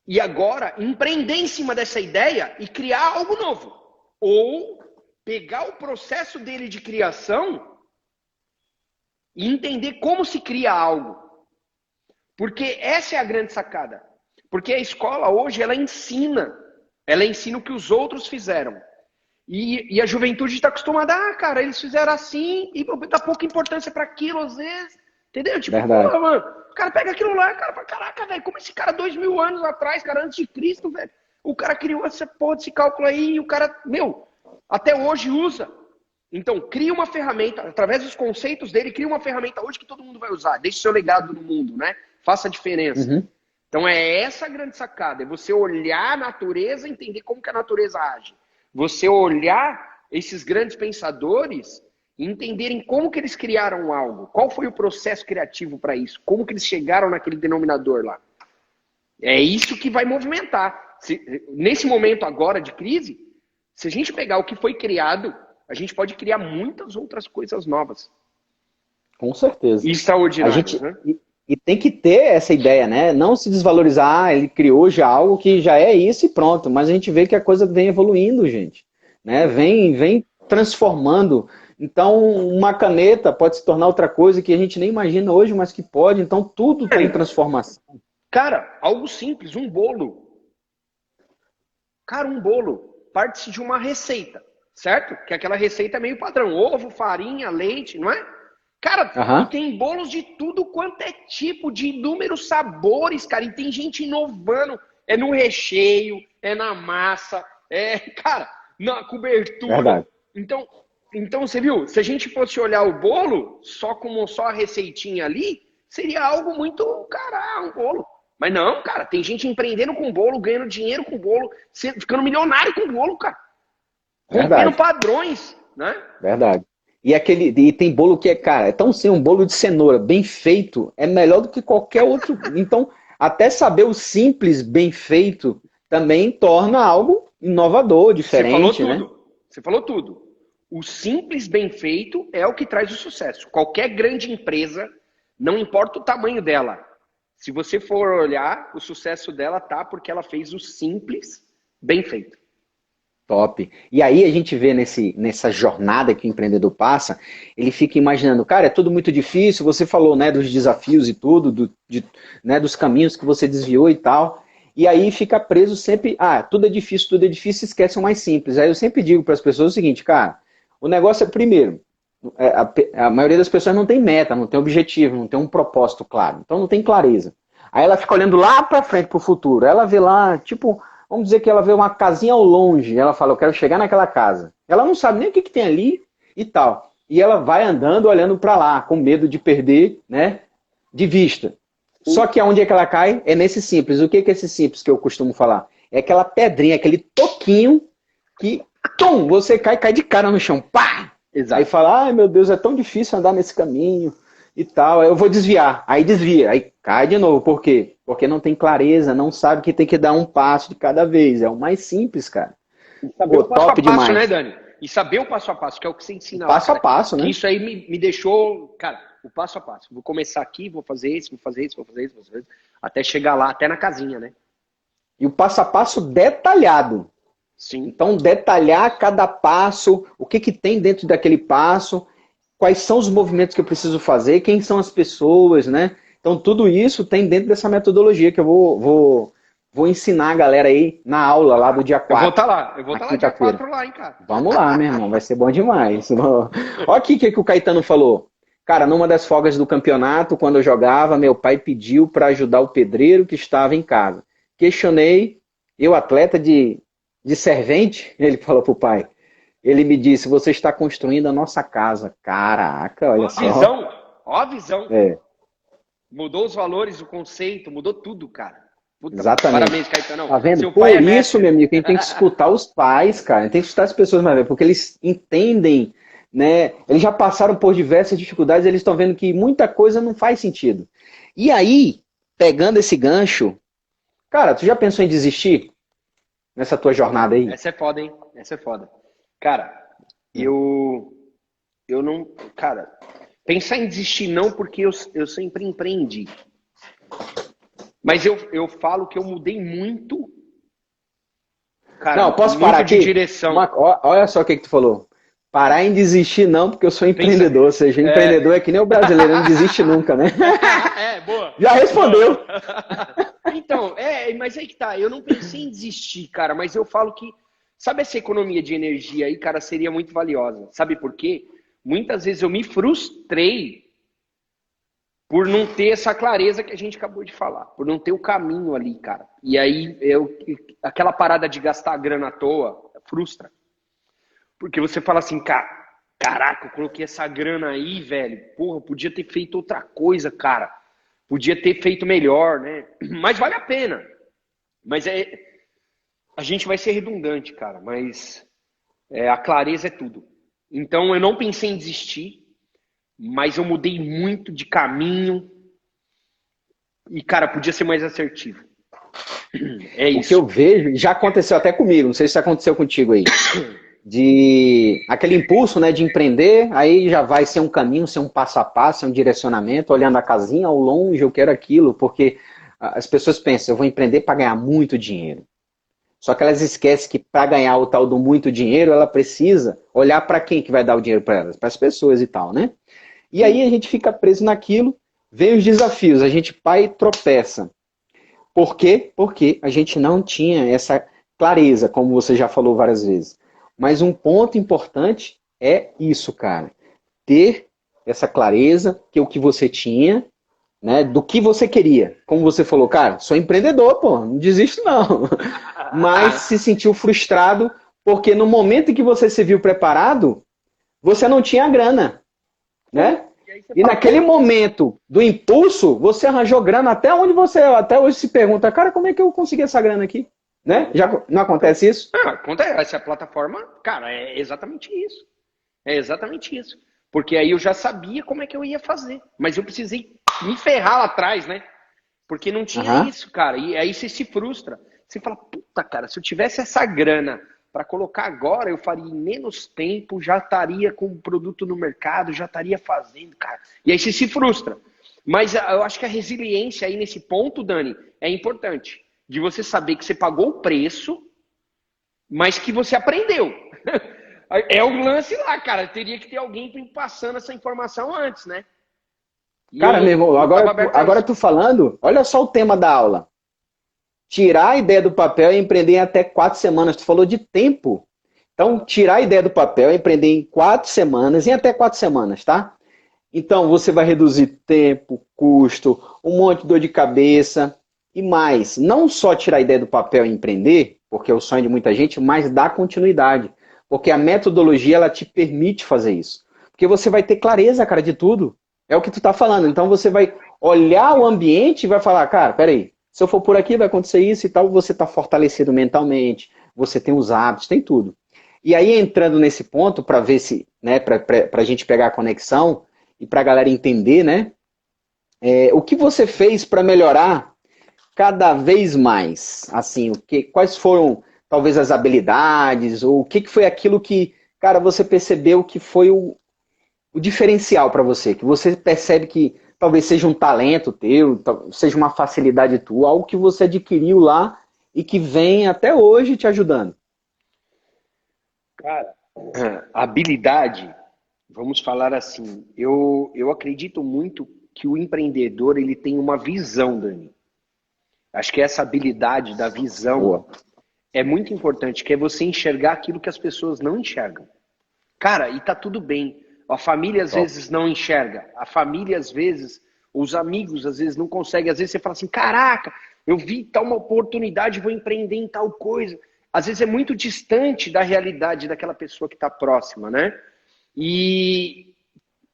e agora empreender em cima dessa ideia e criar algo novo. Ou pegar o processo dele de criação e entender como se cria algo. Porque essa é a grande sacada. Porque a escola hoje, ela ensina o que os outros fizeram. E a juventude está acostumada, cara, eles fizeram assim e dá pouca importância para aquilo às vezes. Entendeu? Tipo, porra, mano, o cara pega aquilo lá, cara, fala, caraca, velho, como esse cara 2000 anos atrás, cara, antes de Cristo, velho, cara criou essa porra desse cálculo aí e o cara, até hoje usa. Então, cria uma ferramenta, através dos conceitos dele, cria uma ferramenta hoje que todo mundo vai usar. Deixe seu legado no mundo, né? Faça a diferença. Uhum. Então, é essa a grande sacada. É você olhar a natureza e entender como que a natureza age. Você olhar esses grandes pensadores e entenderem como que eles criaram algo. Qual foi o processo criativo para isso? Como que eles chegaram naquele denominador lá? É isso que vai movimentar. Nesse momento agora de crise, se a gente pegar o que foi criado, a gente pode criar muitas outras coisas novas. Com certeza. E extraordinárias, né? E tem que ter essa ideia, né? Não se desvalorizar, ele criou já algo que já é isso e pronto. Mas a gente vê que a coisa vem evoluindo, gente. Né? Vem transformando. Então, uma caneta pode se tornar outra coisa que a gente nem imagina hoje, mas que pode. Então, tudo tem transformação. Cara, algo simples, um bolo. Cara, um bolo parte-se de uma receita, certo? Que aquela receita é meio padrão. Ovo, farinha, leite, não é? Cara, e tem bolos de tudo quanto é tipo, de inúmeros sabores, cara. E tem gente inovando. É no recheio, é na massa, cara, na cobertura. Verdade. Então, você viu? Se a gente fosse olhar o bolo, só a receitinha ali, seria algo muito, cara, um bolo. Mas não, cara, tem gente empreendendo com bolo, ganhando dinheiro com bolo, ficando milionário com bolo, cara. Rompendo padrões, né? Verdade. E tem bolo que cara, é tão sem um bolo de cenoura bem feito, é melhor do que qualquer outro. Então, até saber o simples bem feito também torna algo inovador, diferente, né? Você falou tudo. O simples bem feito é o que traz o sucesso. Qualquer grande empresa, não importa o tamanho dela, se você for olhar, o sucesso dela tá porque ela fez o simples bem feito. Top. E aí a gente vê nessa jornada que o empreendedor passa, ele fica imaginando, cara, é tudo muito difícil, você falou, né, dos desafios e tudo, né, dos caminhos que você desviou e tal, e aí fica preso sempre, tudo é difícil, esquece o mais simples. Aí eu sempre digo para as pessoas o seguinte, cara, o negócio é, primeiro, a maioria das pessoas não tem meta, não tem objetivo, não tem um propósito claro, então não tem clareza. Aí ela fica olhando lá para frente, para o futuro, ela vê lá, tipo... Vamos dizer que ela vê uma casinha ao longe, ela fala, eu quero chegar naquela casa. Ela não sabe nem o que tem ali e tal. E ela vai andando, olhando para lá, com medo de perder, né, de vista. Só que aonde é que ela cai? É nesse simples. O que é esse simples que eu costumo falar? É aquela pedrinha, aquele toquinho que, você cai de cara no chão. Pá! Exato. Aí fala, ai meu Deus, é tão difícil andar nesse caminho e tal, eu vou desviar. Aí desvia, aí cai de novo. Por quê? Porque não tem clareza, não sabe que tem que dar um passo de cada vez. É o mais simples, cara. E saber o passo a passo, demais, né, Dani? E saber o passo a passo, que é o que você ensina lá. Passo a passo, né? Isso aí me deixou, cara, o passo a passo. Vou começar aqui, vou fazer isso, até chegar lá, até na casinha, né? E o passo a passo detalhado. Sim. Então, detalhar cada passo, o que tem dentro daquele passo, quais são os movimentos que eu preciso fazer, quem são as pessoas, né? Então, tudo isso tem dentro dessa metodologia que eu vou ensinar a galera aí na aula lá do dia 4. Eu vou estar lá dia 4 lá, hein, cara? Vamos lá, meu irmão, vai ser bom demais. Olha aqui o que o Caetano falou. Cara, numa das folgas do campeonato, quando eu jogava, meu pai pediu para ajudar o pedreiro que estava em casa. Questionei, eu atleta de servente, ele falou pro pai. Ele me disse, você está construindo a nossa casa. Caraca, olha só. Ó a visão. É. Mudou os valores, o conceito, mudou tudo, cara. Puta, exatamente. Parabéns, Caetano. Tá vendo? Por isso, meu amigo, a gente tem que escutar os pais, cara. A gente tem que escutar as pessoas mais velhas, porque eles entendem, né? Eles já passaram por diversas dificuldades, eles estão vendo que muita coisa não faz sentido. E aí, pegando esse gancho, cara, tu já pensou em desistir nessa tua jornada aí? Essa é foda, hein? Essa é foda. Cara, eu não... Cara, pensar em desistir não, porque eu sempre empreendi. Mas eu falo que eu mudei muito. Cara, não, posso parar aqui? De direção. Olha só o que tu falou. Parar em desistir não, porque eu sou empreendedor. Ou seja, empreendedor é que nem o brasileiro, não desiste nunca, né? Boa. Já respondeu. Então, mas aí que tá. Eu não pensei em desistir, cara, mas eu falo que, sabe essa economia de energia aí, cara, seria muito valiosa. Sabe por quê? Muitas vezes eu me frustrei por não ter essa clareza que a gente acabou de falar, por não ter o caminho ali, cara. E aí, aquela parada de gastar grana à toa frustra. Porque você fala assim, caraca, eu coloquei essa grana aí, velho, porra, podia ter feito outra coisa, cara. Podia ter feito melhor, né? Mas vale a pena. Mas a gente vai ser redundante, cara, mas a clareza é tudo. Então, eu não pensei em desistir, mas eu mudei muito de caminho e, cara, podia ser mais assertivo. É O isso. que eu vejo, já aconteceu até comigo, não sei se aconteceu contigo aí, de aquele impulso, né, de empreender, aí já vai ser um caminho, ser um passo a passo, ser um direcionamento, olhando a casinha ao longe, eu quero aquilo, porque as pessoas pensam, eu vou empreender para ganhar muito dinheiro. Só que elas esquecem que para ganhar o tal do muito dinheiro, ela precisa olhar para quem que vai dar o dinheiro para elas, para as pessoas e tal, né? E aí a gente fica preso naquilo, vem os desafios, a gente pai tropeça. Por quê? Porque a gente não tinha essa clareza, como você já falou várias vezes. Mas um ponto importante é isso, cara. Ter essa clareza que o que você tinha, né, do que você queria. Como você falou, cara, sou empreendedor, pô, não desisto não. Mas se sentiu frustrado porque no momento em que você se viu preparado, você não tinha a grana, né? E naquele momento do impulso, você arranjou grana até onde você até hoje se pergunta, cara, como é que eu consegui essa grana aqui? Né? Já não acontece isso? Acontece. A plataforma, cara, é exatamente isso. É exatamente isso. Porque aí eu já sabia como é que eu ia fazer. Mas eu precisei me ferrar lá atrás, né? Porque não tinha isso, cara. E aí você se frustra. Você fala, puta, cara, se eu tivesse essa grana para colocar agora, eu faria em menos tempo, já estaria com o produto no mercado, já estaria fazendo, cara. E aí você se frustra. Mas eu acho que a resiliência aí nesse ponto, Dani, é importante. De você saber que você pagou o preço, mas que você aprendeu. É o lance lá, cara. Teria que ter alguém passando essa informação antes, né? E cara, meu irmão, agora tu falando, olha só o tema da aula. Tirar a ideia do papel e empreender em até 4 semanas. Tu falou de tempo. Então, tirar a ideia do papel e empreender em 4 semanas, em até 4 semanas, tá? Então, você vai reduzir tempo, custo, um monte de dor de cabeça e mais. Não só tirar a ideia do papel e empreender, porque é o sonho de muita gente, mas dar continuidade. Porque a metodologia, ela te permite fazer isso. Porque você vai ter clareza, cara, de tudo. É o que tu tá falando. Então, você vai olhar o ambiente e vai falar, cara, peraí, se eu for por aqui vai acontecer isso e tal, você tá fortalecido mentalmente, você tem os hábitos, tem tudo. E aí, entrando nesse ponto, para ver se, né, para a gente pegar a conexão, e para a galera entender, né? O que você fez para melhorar cada vez mais? Assim, quais foram talvez as habilidades ou o que foi aquilo que, cara, você percebeu que foi o diferencial para você, que você percebe que talvez seja um talento teu, seja uma facilidade tua, algo que você adquiriu lá e que vem até hoje te ajudando. Cara, habilidade, vamos falar assim, eu acredito muito que o empreendedor ele tem uma visão, Dani. Acho que essa habilidade da visão é muito importante, que é você enxergar aquilo que as pessoas não enxergam. Cara, e tá tudo bem. A família às vezes não enxerga. A família às vezes, os amigos às vezes não conseguem. Às vezes você fala assim, caraca, eu vi tal uma oportunidade, vou empreender em tal coisa. Às vezes é muito distante da realidade daquela pessoa que está próxima, né? E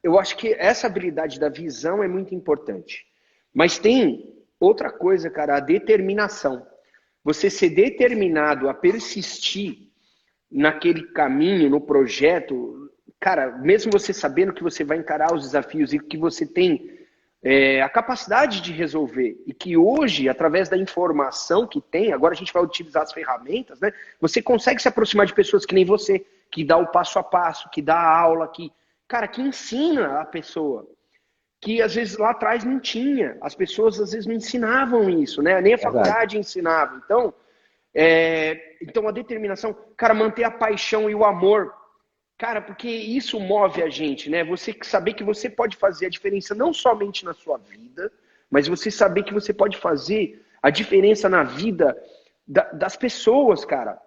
eu acho que essa habilidade da visão é muito importante. Mas tem outra coisa, cara, a determinação. Você ser determinado a persistir naquele caminho, no projeto, cara, mesmo você sabendo que você vai encarar os desafios e que você tem a capacidade de resolver, e que hoje, através da informação que tem, agora a gente vai utilizar as ferramentas, né? Você consegue se aproximar de pessoas que nem você, que dá o passo a passo, que dá a aula, cara, que ensina a pessoa. Que às vezes lá atrás não tinha. As pessoas às vezes não ensinavam isso, né? Nem a faculdade ensinava. Então a determinação, cara, manter a paixão e o amor, cara, porque isso move a gente, né? Você saber que você pode fazer a diferença não somente na sua vida, mas você saber que você pode fazer a diferença na vida das pessoas, cara,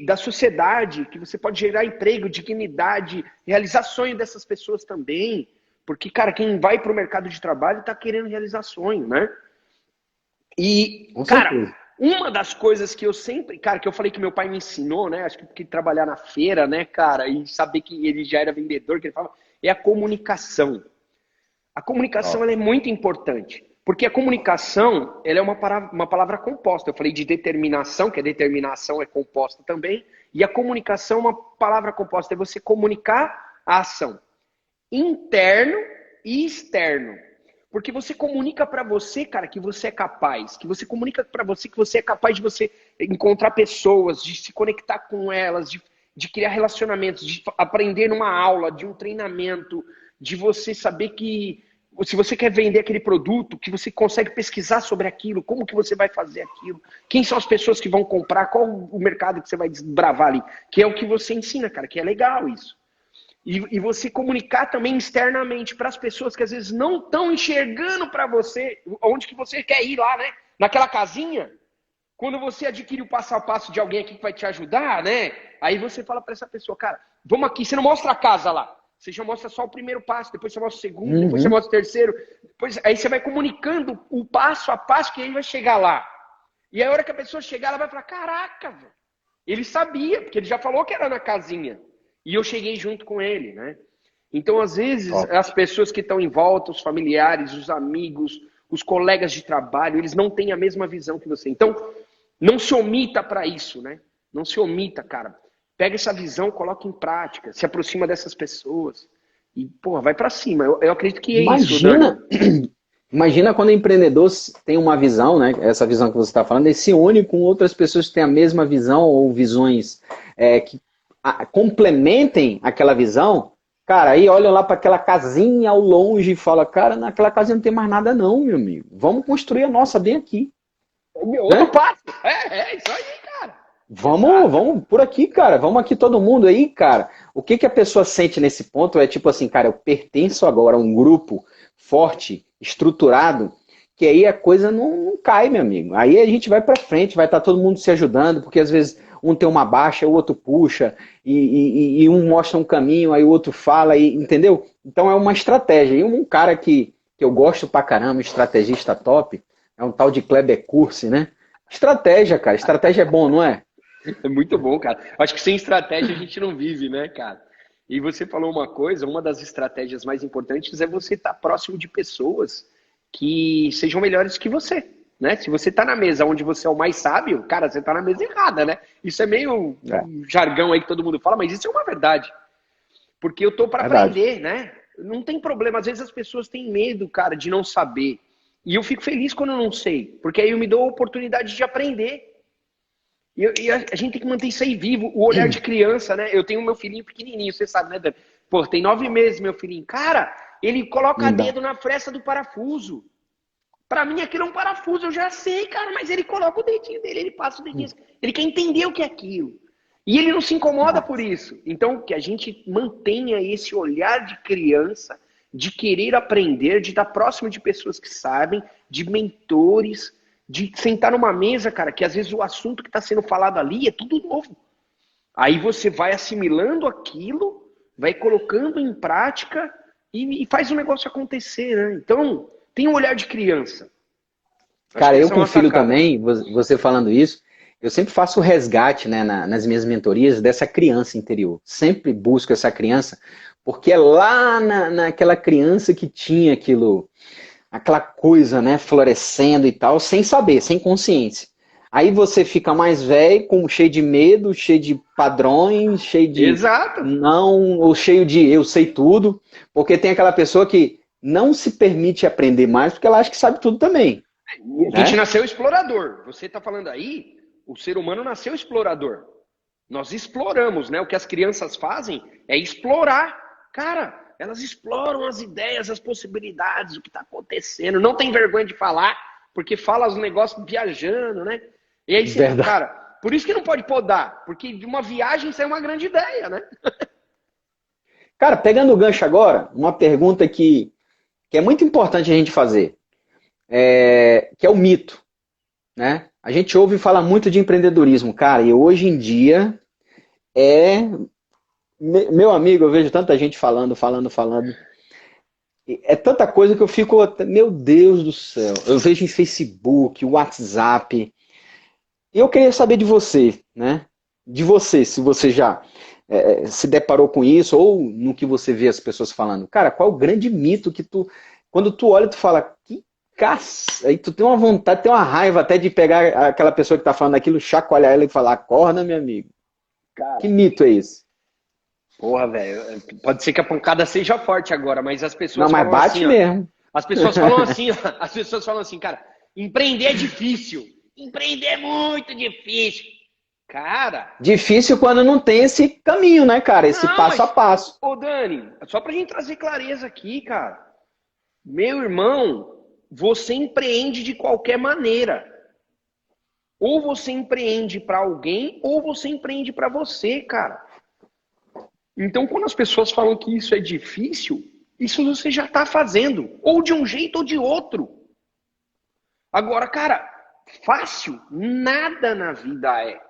da sociedade, que você pode gerar emprego, dignidade, realizar sonho dessas pessoas também. Porque, cara, quem vai para o mercado de trabalho está querendo realizar sonho, né? E, Com cara, certeza. uma das coisas que eu sempre, cara, que eu falei que meu pai me ensinou, né? Acho que porque trabalhar na feira, né, cara, e saber que ele já era vendedor, que ele falava, é a comunicação. A comunicação Ó. ela é muito importante, porque a comunicação ela é uma palavra composta. Eu falei de determinação, que a determinação é composta também, e a comunicação é uma palavra composta, é você comunicar a ação, interno e externo. Porque você comunica para você, cara, que você é capaz, que você comunica para você que você é capaz de você encontrar pessoas, de se conectar com elas, de criar relacionamentos, de aprender numa aula, de um treinamento, de você saber que se você quer vender aquele produto, que você consegue pesquisar sobre aquilo, como que você vai fazer aquilo, quem são as pessoas que vão comprar, qual o mercado que você vai desbravar ali, que é o que você ensina, cara, que é legal isso. E você comunicar também externamente para as pessoas que às vezes não estão enxergando para você onde que você quer ir lá, né? Naquela casinha. Quando você adquire o passo a passo de alguém aqui que vai te ajudar, né? Aí você fala para essa pessoa, cara, vamos aqui, você não mostra a casa lá. Você já mostra só o primeiro passo, depois você mostra o segundo, depois você Uhum. mostra o terceiro. Depois, aí você vai comunicando o passo a passo que ele vai chegar lá. E a hora que a pessoa chegar, ela vai falar, caraca, velho. Ele sabia, porque ele já falou que era na casinha. E eu cheguei junto com ele, né? Então, às vezes, Ó. as pessoas que estão em volta, os familiares, os amigos, os colegas de trabalho, eles não têm a mesma visão que você. Então, não se omita para isso, né? Não se omita, cara. Pega essa visão, coloca em prática, se aproxima dessas pessoas e, pô, vai para cima. Eu acredito que é isso, Dani. Imagina, imagina quando o empreendedor tem uma visão, né? Essa visão que você está falando, e se une com outras pessoas que têm a mesma visão ou visões que complementem aquela visão. Cara, aí olha lá para aquela casinha ao longe e fala, cara, naquela casinha não tem mais nada não, meu amigo. Vamos construir a nossa bem aqui, Outro né? passo. É isso aí, cara. Vamos, Exato. vamos por aqui, cara. Vamos aqui todo mundo aí, cara. O que que a pessoa sente nesse ponto é tipo assim, cara, eu pertenço agora a um grupo forte, estruturado, que aí a coisa não cai, meu amigo. Aí a gente vai pra frente, vai estar todo mundo se ajudando, porque às vezes um tem uma baixa, o outro puxa, e um mostra um caminho, aí o outro fala, entendeu? Então é uma estratégia. E um cara que eu gosto pra caramba, estrategista top, é um tal de Kleber Kurse, né? Estratégia, cara. Estratégia é bom, não é? É muito bom, cara. Acho que sem estratégia a gente não vive, né, cara? E você falou uma coisa, uma das estratégias mais importantes é você estar próximo de pessoas que sejam melhores que você, né? Se você está na mesa onde você é o mais sábio, cara, você está na mesa errada, né? Isso é meio É, um jargão aí que todo mundo fala, mas isso é uma verdade. Porque eu tô para verdade. aprender, né? Não tem problema. Às vezes as pessoas têm medo, cara, de não saber. E eu fico feliz quando eu não sei, porque aí eu me dou a oportunidade de aprender. E a gente tem que manter isso aí vivo, o olhar de criança, né? Eu tenho meu filhinho pequenininho, você sabe, né, Dani? Pô, tem 9 meses, meu filhinho. Cara, ele coloca Lindão. dedo na fresta do parafuso. Pra mim aquilo é um parafuso, eu já sei, cara, mas ele coloca o dedinho dele, ele passa o dedinho. Ele quer entender o que é aquilo. E ele não se incomoda por Nossa. isso. Então, que a gente mantenha esse olhar de criança, de querer aprender, de estar próximo de pessoas que sabem, de mentores, de sentar numa mesa, cara, que às vezes o assunto que está sendo falado ali é tudo novo. Aí você vai assimilando aquilo, vai colocando em prática e faz o negócio acontecer, né? Então, tem um olhar de criança. Acho Cara, que eu essa é com uma filho sacada. também, você falando isso, eu sempre faço o resgate, né, nas minhas mentorias dessa criança interior. Sempre busco essa criança, porque é lá naquela criança que tinha aquela coisa, né, florescendo e tal, sem saber, sem consciência. Aí você fica mais velho, cheio de medo, cheio de padrões, cheio de Exato. não, ou cheio de eu sei tudo, porque tem aquela pessoa que não se permite aprender mais porque ela acha que sabe tudo também, A gente né? nasceu explorador. Você está falando aí, o ser humano nasceu explorador. Nós exploramos, né? O que as crianças fazem é explorar. Cara, elas exploram as ideias, as possibilidades, o que está acontecendo. Não tem vergonha de falar, porque fala os negócios viajando, né? E aí você, Verdade. cara, por isso que não pode podar, porque de uma viagem sai uma grande ideia, né? Cara, pegando o gancho agora, uma pergunta que é muito importante a gente fazer, que é o mito, né? A gente ouve falar muito de empreendedorismo, cara, e hoje em dia é meu amigo, eu vejo tanta gente falando. É tanta coisa que eu fico, meu Deus do céu. Eu vejo em Facebook, WhatsApp. E eu queria saber de você, né? De você, se você já se deparou com isso, ou no que você vê as pessoas falando. Cara, qual é o grande mito que tu, quando tu olha, tu fala, que caça. Aí tu tem uma vontade, tem uma raiva até de pegar aquela pessoa que tá falando aquilo, chacoalhar ela e falar, acorda, meu amigo. Que Cara, mito é esse? porra, velho. Pode ser que a pancada seja forte agora, mas as Não, pessoas mas falam assim, bate ó. mesmo. As pessoas falam assim, ó. As pessoas falam assim, cara, empreender é difícil. Empreender é muito difícil. Cara, Difícil quando não tem esse caminho, né, cara? Esse não, passo a mas, passo. ô Dani, só pra gente trazer clareza aqui, cara. Meu irmão, você empreende de qualquer maneira. Ou você empreende para alguém, ou você empreende para você, cara. Então, quando as pessoas falam que isso é difícil, isso você já está fazendo, ou de um jeito ou de outro. Agora, cara, fácil, nada na vida é.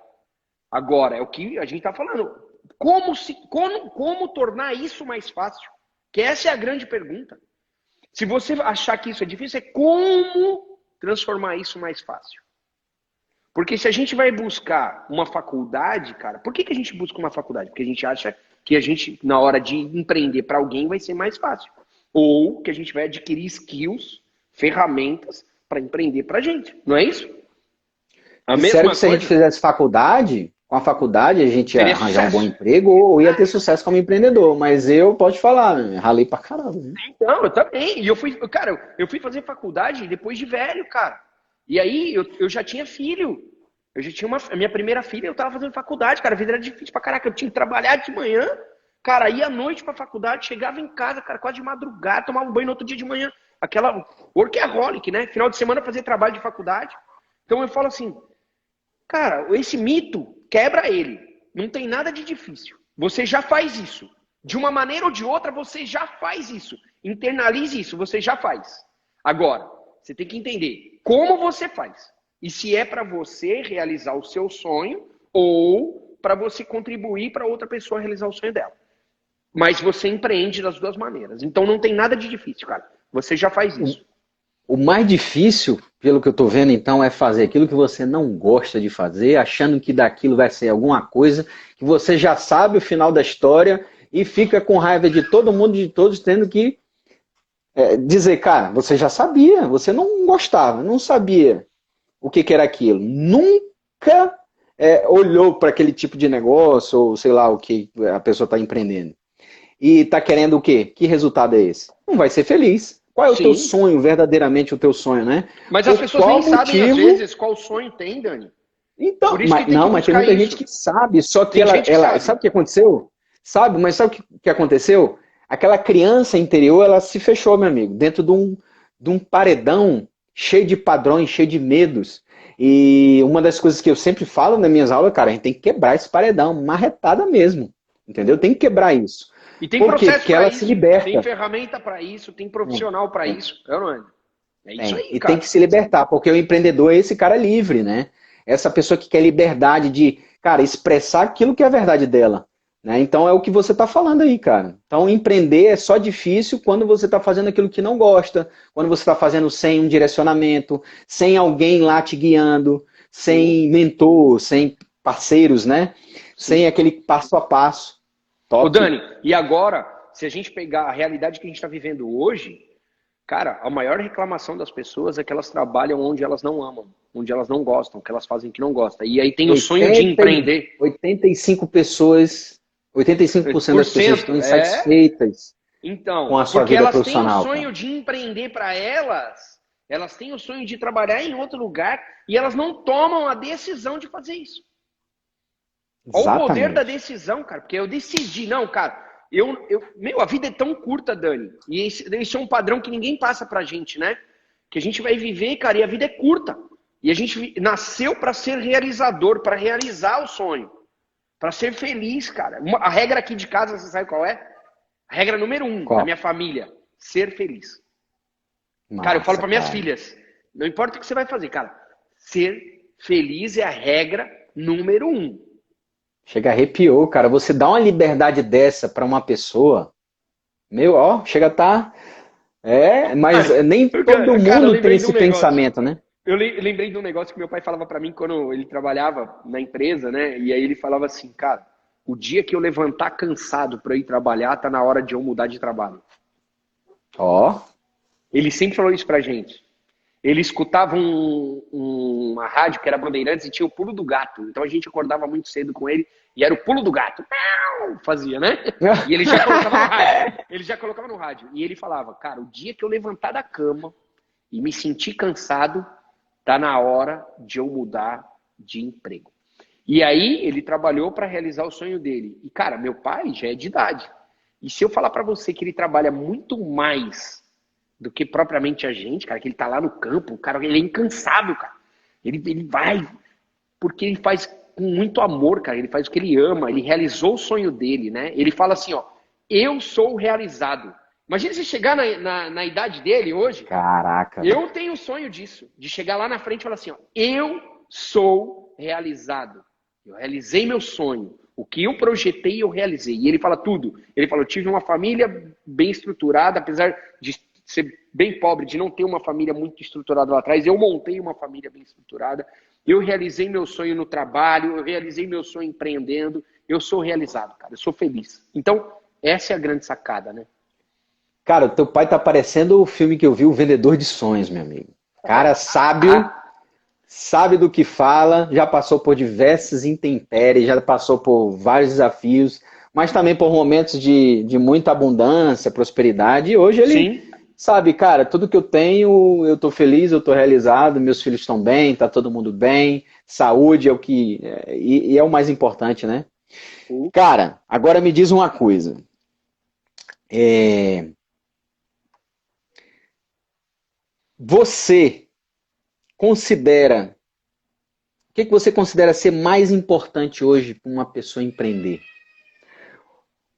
Agora, é o que a gente está falando. Como tornar isso mais fácil? Que essa é a grande pergunta. Se você achar que isso é difícil, é como transformar isso mais fácil. Porque se a gente vai buscar uma faculdade, cara, por que a gente busca uma faculdade? Porque a gente acha que a gente, na hora de empreender para alguém, vai ser mais fácil. Ou que a gente vai adquirir skills, ferramentas para empreender para a gente. Não é isso? A E sério mesma que se a gente coisa fizesse faculdade, com a faculdade a gente ia teria arranjar um bom sucesso. emprego ou ia ter sucesso como empreendedor. Mas eu, pode falar, né, ralei pra caramba. Né? Não, eu também. E eu fui, cara, eu fui fazer faculdade depois de velho, cara. E aí eu já tinha filho. Eu já tinha a minha primeira filha, eu tava fazendo faculdade, cara. A vida era difícil pra caraca. Eu tinha que trabalhar de manhã, cara, ia à noite pra faculdade, chegava em casa, cara, quase de madrugada, tomava um banho no outro dia de manhã. Aquela workaholic, né? Final de semana fazer trabalho de faculdade. Então eu falo assim, cara, esse mito, quebra ele. Não tem nada de difícil. Você já faz isso. De uma maneira ou de outra, você já faz isso. Internalize isso, você já faz. Agora, você tem que entender como você faz. E se é para você realizar o seu sonho ou para você contribuir para outra pessoa realizar o sonho dela. Mas você empreende das duas maneiras. Então não tem nada de difícil, cara. Você já faz isso. O mais difícil, pelo que eu tô vendo então, é fazer aquilo que você não gosta de fazer, achando que daquilo vai ser alguma coisa, que você já sabe o final da história e fica com raiva de todo mundo, de todos, tendo que dizer, cara, você já sabia, você não gostava, não sabia o que era aquilo. Nunca olhou para aquele tipo de negócio, ou sei lá o que a pessoa está empreendendo. E está querendo o quê? Que resultado é esse? Não vai ser feliz. Qual é o teu Sim. sonho, verdadeiramente o teu sonho, né? Mas as Por pessoas qual nem sabem, às motivo? vezes, qual sonho tem, Dani. Então, Por isso que tem que mas tem buscar muita gente isso. que sabe, só que Tem gente que ela sabe. sabe o que aconteceu? Sabe, mas sabe o que aconteceu? Aquela criança interior, ela se fechou, meu amigo, dentro de um paredão cheio de padrões, cheio de medos. E uma das coisas que eu sempre falo nas minhas aulas, cara, a gente tem que quebrar esse paredão, marretada mesmo, entendeu? Tem que quebrar isso. E tem Por quê? processo Porque para ela se isso, tem liberta. ferramenta para isso, tem profissional para É, isso. É, não é? É isso tem. aí, E tem cara. que se libertar, porque o empreendedor é esse cara livre, né? Essa pessoa que quer liberdade de, cara, expressar aquilo que é a verdade dela. Né? Então é o que você está falando aí, cara. Então empreender é só difícil quando você está fazendo aquilo que não gosta, quando você está fazendo sem um direcionamento, sem alguém lá te guiando, Sim, sem mentor, sem parceiros, né? Sem sim. aquele passo a passo. Ô, Top. Dani, e agora, se a gente pegar a realidade que a gente está vivendo hoje, cara, a maior reclamação das pessoas é que elas trabalham onde elas não amam, onde elas não gostam, que elas fazem que não gostam. E aí tem o sonho de 80, empreender. 85 pessoas, 85% Por das pessoas cento, estão é. insatisfeitas com Então, a sua porque vida elas têm o profissional, cara. sonho de empreender para elas têm o sonho de trabalhar em outro lugar e elas não tomam a decisão de fazer isso. Olha o poder da Exatamente. decisão, cara, porque eu decidi, não, cara, meu, a vida é tão curta, Dani, e esse é um padrão que ninguém passa pra gente, né? Que a gente vai viver, cara, e a vida é curta. E a gente nasceu para ser realizador, para realizar o sonho, para ser feliz, cara. A regra aqui de casa, você sabe qual é? A regra número 1 da Qual? minha família, ser feliz. Cara, eu falo Massa, para minhas cara. filhas, não importa o que você vai fazer, cara, ser feliz é a regra número 1. Chega arrepiou, cara. Você dá uma liberdade dessa pra uma pessoa, meu, ó, chega a tá. Mas nem todo Cara, eu mundo tem lembrei de um esse negócio. pensamento, né? Lembrei de um negócio que meu pai falava pra mim quando ele trabalhava na empresa, né? E aí ele falava assim, cara, o dia que eu levantar cansado pra ir trabalhar, tá na hora de eu mudar de trabalho. Ó, Ele sempre falou isso pra gente. Ele escutava uma rádio que era Bandeirantes e tinha o Pulo do Gato. Então a gente acordava muito cedo com ele e era o Pulo do Gato. Fazia, né? E ele já colocava no rádio. Ele já colocava no rádio. E ele falava, cara, o dia que eu levantar da cama e me sentir cansado, tá na hora de eu mudar de emprego. E aí ele trabalhou para realizar o sonho dele. E cara, meu pai já é de idade. E se eu falar para você que ele trabalha muito mais do que propriamente a gente, cara, que ele tá lá no campo, o cara, ele é incansável, cara. Ele vai porque ele faz com muito amor, cara. Ele faz o que ele ama, ele realizou o sonho dele, né? Ele fala assim, ó, eu sou realizado. Imagina você chegar na idade dele hoje, caraca, velho. eu tenho o sonho disso, de chegar lá na frente e falar assim, ó, eu sou realizado. Eu realizei meu sonho. O que eu projetei, eu realizei. E ele fala tudo. Ele fala, eu tive uma família bem estruturada, apesar de ser bem pobre, de não ter uma família muito estruturada lá atrás, eu montei uma família bem estruturada. Eu realizei meu sonho no trabalho, eu realizei meu sonho empreendendo. Eu sou realizado, cara. Eu sou feliz. Então, essa é a grande sacada, né? Cara, o teu pai tá parecendo o filme que eu vi, O Vendedor de Sonhos, meu amigo. Cara sábio, sabe do que fala, já passou por diversas intempéries, já passou por vários desafios, mas também por momentos de muita abundância, prosperidade. E hoje ele Sim. sabe, cara, tudo que eu tenho, eu tô feliz, eu tô realizado, meus filhos estão bem, tá todo mundo bem, saúde é o que e é o mais importante, né? Cara, agora me diz uma coisa. É, você considera, o que que você considera ser mais importante hoje para uma pessoa empreender?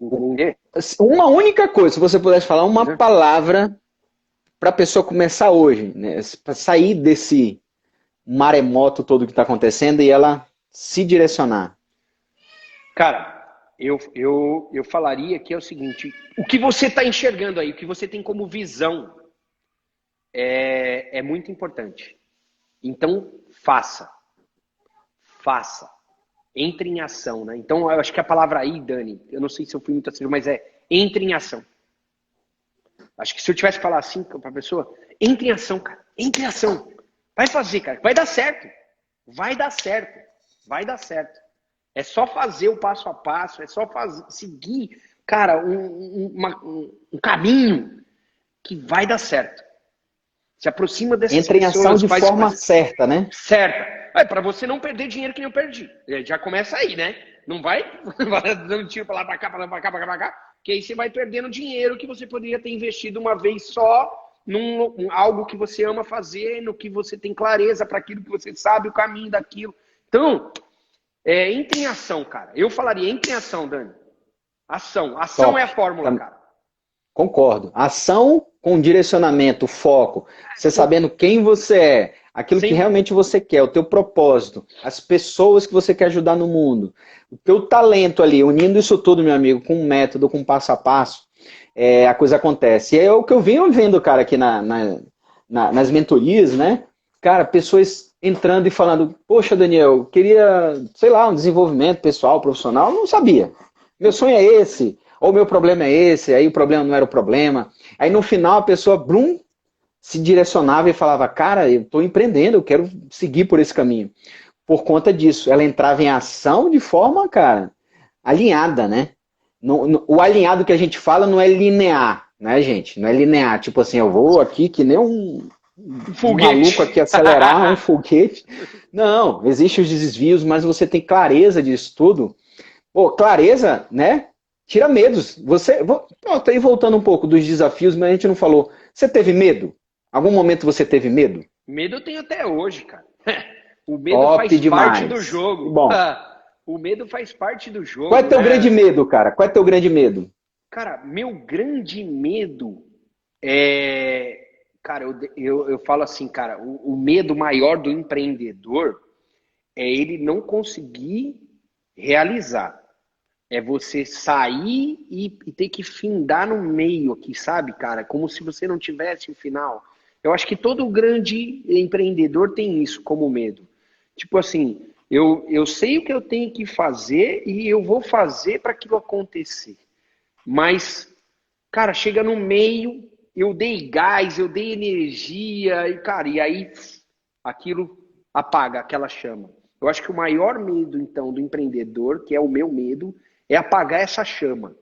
Empreender? Uma única coisa, se você pudesse falar uma palavra para a pessoa começar hoje, né? Para sair desse maremoto todo que está acontecendo e ela se direcionar. Cara, eu falaria que é o seguinte: o que você está enxergando aí, o que você tem como visão é muito importante. Então, faça. Faça. Entre em ação, né? Então, eu acho que a palavra aí, Dani, eu não sei se eu fui muito assim, mas é entre em ação. Acho que se eu tivesse que falar assim para a pessoa, entre em ação, cara. Entre em ação. Vai fazer, cara. Vai dar certo. Vai dar certo. Vai dar certo. É só fazer o passo a passo, é só seguir, cara, um caminho que vai dar certo. Se aproxima dessas Entra em ação pessoas, de faz forma certa, né? certa. É para você não perder dinheiro que nem eu perdi. Já começa aí, né? Não vai dando tiro para lá, para cá, para lá, para cá, para cá, para cá, que aí você vai perdendo dinheiro que você poderia ter investido uma vez só num algo que você ama fazer, no que você tem clareza para aquilo que você sabe o caminho daquilo. Então, entre em ação, cara. Eu falaria entre em ação, Dani. Ação. Ação é Top. a fórmula, cara. Concordo. Ação com direcionamento, foco. Você sabendo quem você é, aquilo que Sim. realmente você quer, o teu propósito, as pessoas que você quer ajudar no mundo, o teu talento ali, unindo isso tudo, meu amigo, com um método, com um passo a passo, a coisa acontece. E é o que eu venho vendo, cara, aqui nas mentorias, né? Cara, pessoas entrando e falando, poxa, Daniel, queria, sei lá, um desenvolvimento pessoal, profissional, não sabia. Meu sonho é esse, ou meu problema é esse, aí o problema não era o problema. Aí no final a pessoa, blum, se direcionava e falava, cara, eu estou empreendendo, eu quero seguir por esse caminho. Por conta disso, ela entrava em ação de forma, cara, alinhada, né? O alinhado que a gente fala não é linear, né, gente? Não é linear, tipo assim, eu vou aqui que nem um Foguete. maluco aqui acelerar um foguete. Não, existem os desvios, mas você tem clareza disso tudo. Pô, clareza, né? Tira medos. Tô aí voltando um pouco dos desafios, mas a gente não falou. Você teve medo? Algum momento você teve medo? Medo eu tenho até hoje, cara. O medo Top faz parte do demais. Que jogo. bom. O medo faz parte do Qual é jogo, teu grande né? medo, cara? Qual é teu grande medo? Cara, meu grande medo é. Cara, eu falo assim, cara, o medo maior do empreendedor é ele não conseguir realizar. É você sair e ter que findar no meio aqui, sabe, cara? Como se você não tivesse o final. Eu acho que todo grande empreendedor tem isso como medo. Tipo assim, eu sei o que eu tenho que fazer e eu vou fazer para aquilo acontecer. Mas, cara, chega no meio, eu dei gás, eu dei energia, e, cara, e aí aquilo apaga, aquela chama. Eu acho que o maior medo, então, do empreendedor, que é o meu medo, é apagar essa chama.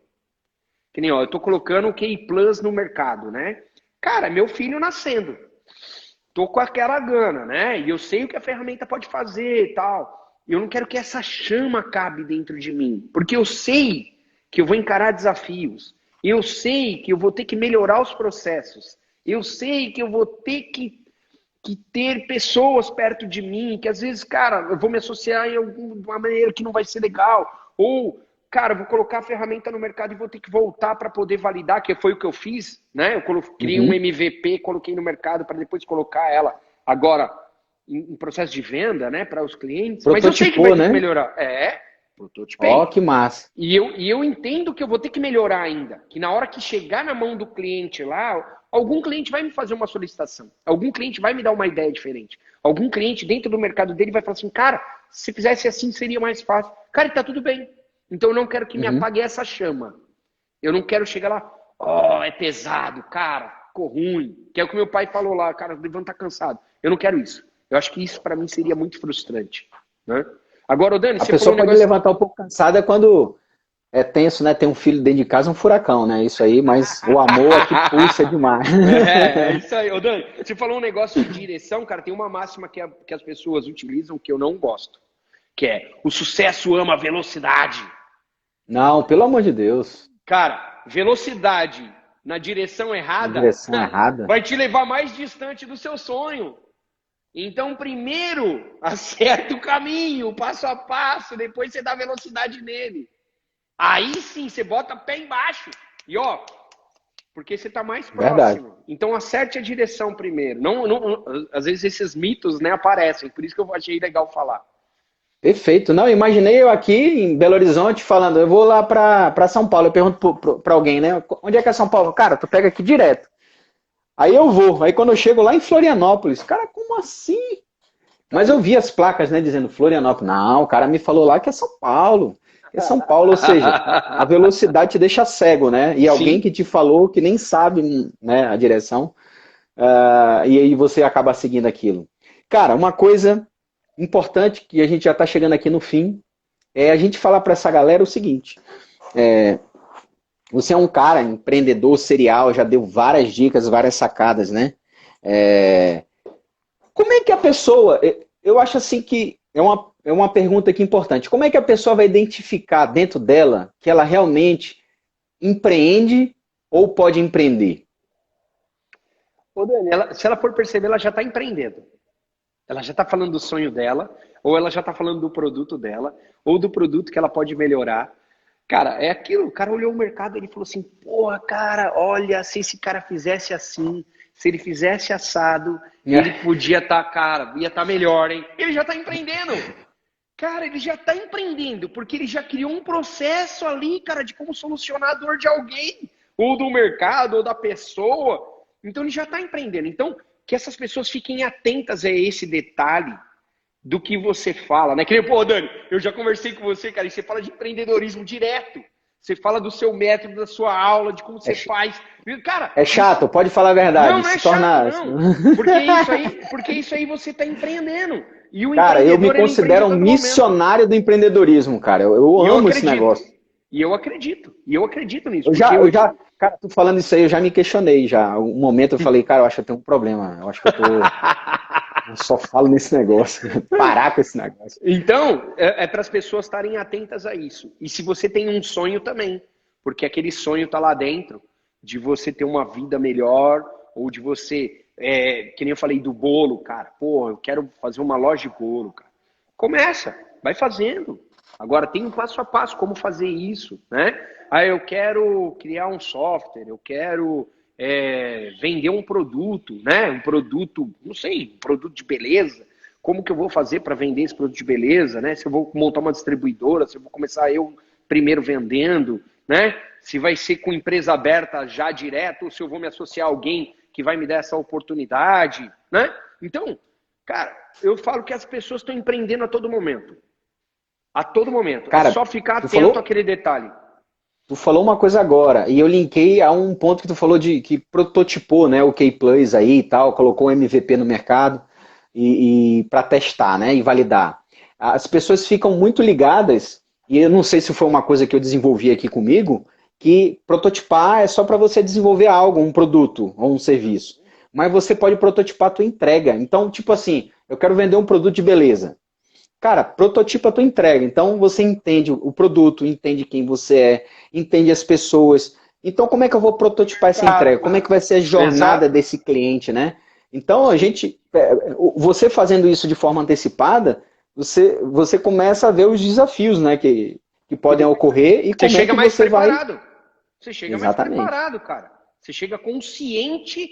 Que nem, ó, eu tô colocando o QI Plus no mercado, né? Cara, meu filho nascendo. Tô com aquela gana, né? E eu sei o que a ferramenta pode fazer e tal. Eu não quero que essa chama acabe dentro de mim. Porque eu sei que eu vou encarar desafios. Eu sei que eu vou ter que melhorar os processos. Eu sei que eu vou ter que ter pessoas perto de mim, que às vezes, cara, eu vou me associar em alguma maneira que não vai ser legal. Ou, cara, eu vou colocar a ferramenta no mercado e vou ter que voltar para poder validar, que foi o que eu fiz, né? Eu criei um Uhum. MVP, coloquei no mercado para depois colocar ela agora em processo de venda, né, para os clientes. Mas eu sei que vai Prototipou, ter que né? melhorar. Ó, Prototipei. que massa. E eu entendo que eu vou ter que melhorar ainda. Que na hora que chegar na mão do cliente lá, algum cliente vai me fazer uma solicitação. Algum cliente vai me dar uma ideia diferente. Algum cliente dentro do mercado dele vai falar assim, cara, se fizesse assim seria mais fácil. Cara, e tá tudo bem. Então eu não quero que me Uhum. apague essa chama. Eu não quero chegar lá, ó, é pesado, cara, ficou ruim. Que é o que meu pai falou lá, cara, o Ivan tá cansado. Eu não quero isso. Eu acho que isso para mim seria muito frustrante, né? Agora, ô Dani, A você falou pessoa um pode negócio. levantar um pouco cansada quando é tenso, né? Tem um filho dentro de casa, um furacão, né? Isso aí, mas o amor aqui pulsa demais. É isso aí. Ô, Dani, você falou um negócio de direção, cara, tem uma máxima que as pessoas utilizam que eu não gosto, que é o sucesso ama a velocidade. Não, pelo amor de Deus. Cara, velocidade na direção Na errada direção errada. vai te levar mais distante do seu sonho. Então, primeiro, acerta o caminho, passo a passo, depois você dá velocidade nele. Aí sim, você bota pé embaixo. E ó, porque você está mais Verdade. próximo. Então acerte a direção primeiro. Às vezes esses mitos, né, aparecem, por isso que eu achei legal falar. Perfeito. Não, imaginei eu aqui em Belo Horizonte falando, eu vou lá para São Paulo. Eu pergunto para alguém, né? Onde é que é São Paulo? Cara, tu pega aqui direto. Aí eu vou. Aí quando eu chego lá em Florianópolis, cara, como assim? Mas eu vi as placas, né, dizendo Florianópolis. Não, o cara me falou lá que é São Paulo. Que é São Paulo, ou seja, a velocidade te deixa cego, né? E alguém Sim. que te falou que nem sabe, né, a direção, e aí você acaba seguindo aquilo. Cara, uma coisa importante que a gente já está chegando aqui no fim é a gente falar para essa galera o seguinte: você é um cara empreendedor serial, já deu várias dicas, várias sacadas, né? É, como é que a pessoa. Eu acho assim que é uma pergunta aqui importante. Como é que a pessoa vai identificar dentro dela que ela realmente empreende ou pode empreender? Ô, Dani, se ela for perceber, ela já está empreendendo. Ela já está falando do sonho dela, ou ela já está falando do produto dela, ou do produto que ela pode melhorar. Cara, é aquilo. O cara olhou o mercado e ele falou assim: porra, cara, olha, se esse cara fizesse assim, se ele fizesse assado, ele podia estar, cara, ia estar melhor, hein? Ele já está empreendendo. Cara, ele já está empreendendo, porque ele já criou um processo ali, cara, de como solucionar a dor de alguém, ou do mercado, ou da pessoa. Então ele já está empreendendo. Então, que essas pessoas fiquem atentas a esse detalhe do que você fala, né? Que nem, pô, Dani, eu já conversei com você, cara, e você fala de empreendedorismo direto. Você fala do seu método, da sua aula, de como É, você faz. Cara, é chato, pode falar a não, verdade. não é Se chato, torna. não. Porque isso aí você está empreendendo. E o Cara, eu me empreendedor, ele empreende a considero um todo momento. missionário do empreendedorismo, cara. Eu E eu amo esse acredito. negócio. E eu acredito. E eu acredito nisso. Eu Porque já, eu. eu já, cara, tu falando isso aí, eu já me questionei já. Um momento eu falei, cara, eu acho que eu tenho um problema. Eu acho que eu só falo nesse negócio. Parar com esse negócio. Então, é para as pessoas estarem atentas a isso. E se você tem um sonho também, porque aquele sonho está lá dentro, de você ter uma vida melhor, ou de você, que nem eu falei do bolo, cara, pô, eu quero fazer uma loja de bolo, cara. Começa, vai fazendo. Agora tem um passo a passo como fazer isso, né? Ah, eu quero criar um software, eu quero vender um produto, né? Um produto, não sei, um produto de beleza. Como que eu vou fazer para vender esse produto de beleza, né? Se eu vou montar uma distribuidora, se eu vou começar eu primeiro vendendo, né? Se vai ser com empresa aberta já direto, ou se eu vou me associar a alguém que vai me dar essa oportunidade, né? Então, cara, eu falo que as pessoas estão empreendendo a todo momento. A todo momento. É Cara, só ficar tu atento falou, àquele detalhe. tu falou uma coisa agora, e eu linkei a um ponto que tu falou de que prototipou, né, o K-Plus aí e tal, colocou o MVP no mercado e para testar, né, e validar. As pessoas ficam muito ligadas, e eu não sei se foi uma coisa que eu desenvolvi aqui comigo, que prototipar é só para você desenvolver algo, um produto ou um serviço. Mas você pode prototipar a tua entrega. Então, tipo assim, eu quero vender um produto de beleza. Cara, prototipa a tua entrega. Então você entende o produto, entende quem você é, entende as pessoas. Então como é que eu vou prototipar essa entrega? Como é que vai ser a jornada Exato. desse cliente, né? Então a gente, você fazendo isso de forma antecipada, você começa a ver os desafios, né, que podem ocorrer e Você como é chega que mais você vai. preparado. Você chega mais Exatamente. preparado, cara. Você chega consciente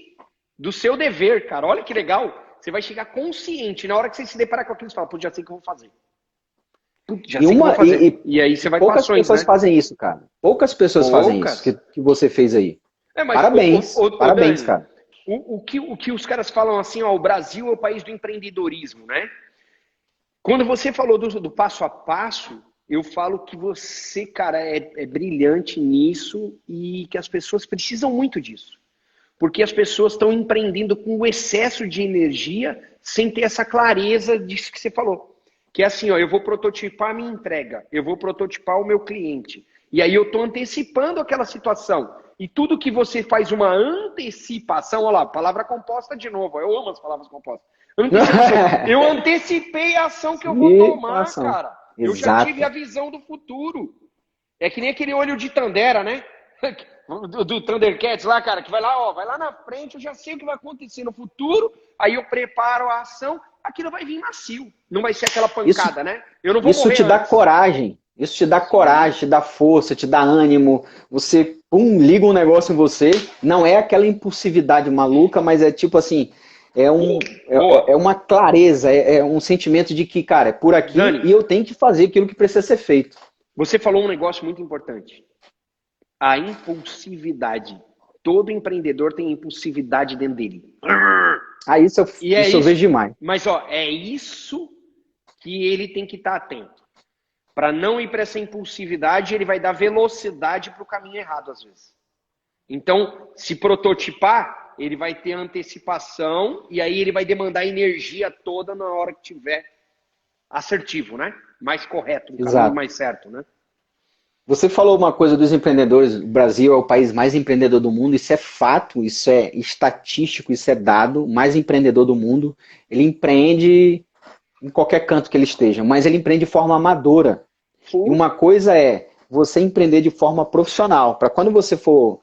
do seu dever, cara. Olha que legal. Você vai chegar consciente. Na hora que você se deparar com aquilo, você fala, putz, já sei o que eu vou fazer. Putz, já E, sei o que eu vou uma, fazer. e, E aí e você vai com poucas ações, pessoas né? fazem isso, cara. Poucas pessoas fazem isso Poucas. que você fez aí. É, mas, Parabéns, parabéns, Dani, cara. o que os caras falam assim, ó, o Brasil é o país do empreendedorismo, né? Quando você falou do passo a passo, eu falo que você, cara, é brilhante nisso e que as pessoas precisam muito disso. Porque as pessoas estão empreendendo com o excesso de energia sem ter essa clareza disso que você falou. Que é assim, ó, eu vou prototipar a minha entrega, eu vou prototipar o meu cliente. E aí eu estou antecipando aquela situação. E tudo que você faz uma antecipação, olha lá, palavra composta de novo, eu amo as palavras compostas. Antecipação. Eu antecipei a ação que eu vou E tomar, ação. cara. Eu já tive a Exato. visão do futuro. É que nem aquele olho de Tandera, né? Do Thundercats lá, cara, que vai lá, ó, vai lá na frente, eu já sei o que vai acontecer no futuro, aí eu preparo a ação, aquilo vai vir macio. Não vai ser aquela Isso, pancada, né? Eu não vou isso morrer te dá antes. coragem. Isso te dá Sim. coragem, te dá força, te dá ânimo. Você, pum, liga um negócio em você. Não é aquela impulsividade maluca, mas é tipo assim, é Boa. uma clareza, é um sentimento de que, cara, é por aqui Dani, e eu tenho que fazer aquilo que precisa ser feito. você falou um negócio muito importante. A impulsividade. Todo empreendedor tem impulsividade dentro dele. Ah, E é isso eu vejo isso. demais. Mas, ó, é isso que ele tem que estar atento. Para não ir para essa impulsividade, ele vai dar velocidade para o caminho errado, às vezes. Então, se prototipar, ele vai ter antecipação e aí ele vai demandar energia toda na hora que tiver assertivo, né? Mais correto, um caminho Exato. mais certo, né? Você falou uma coisa dos empreendedores. O Brasil é o país mais empreendedor do mundo. Isso é fato, isso é estatístico, isso é dado. O mais empreendedor do mundo. Ele empreende em qualquer canto que ele esteja, mas ele empreende de forma amadora. E uma coisa é você empreender de forma profissional, para quando você for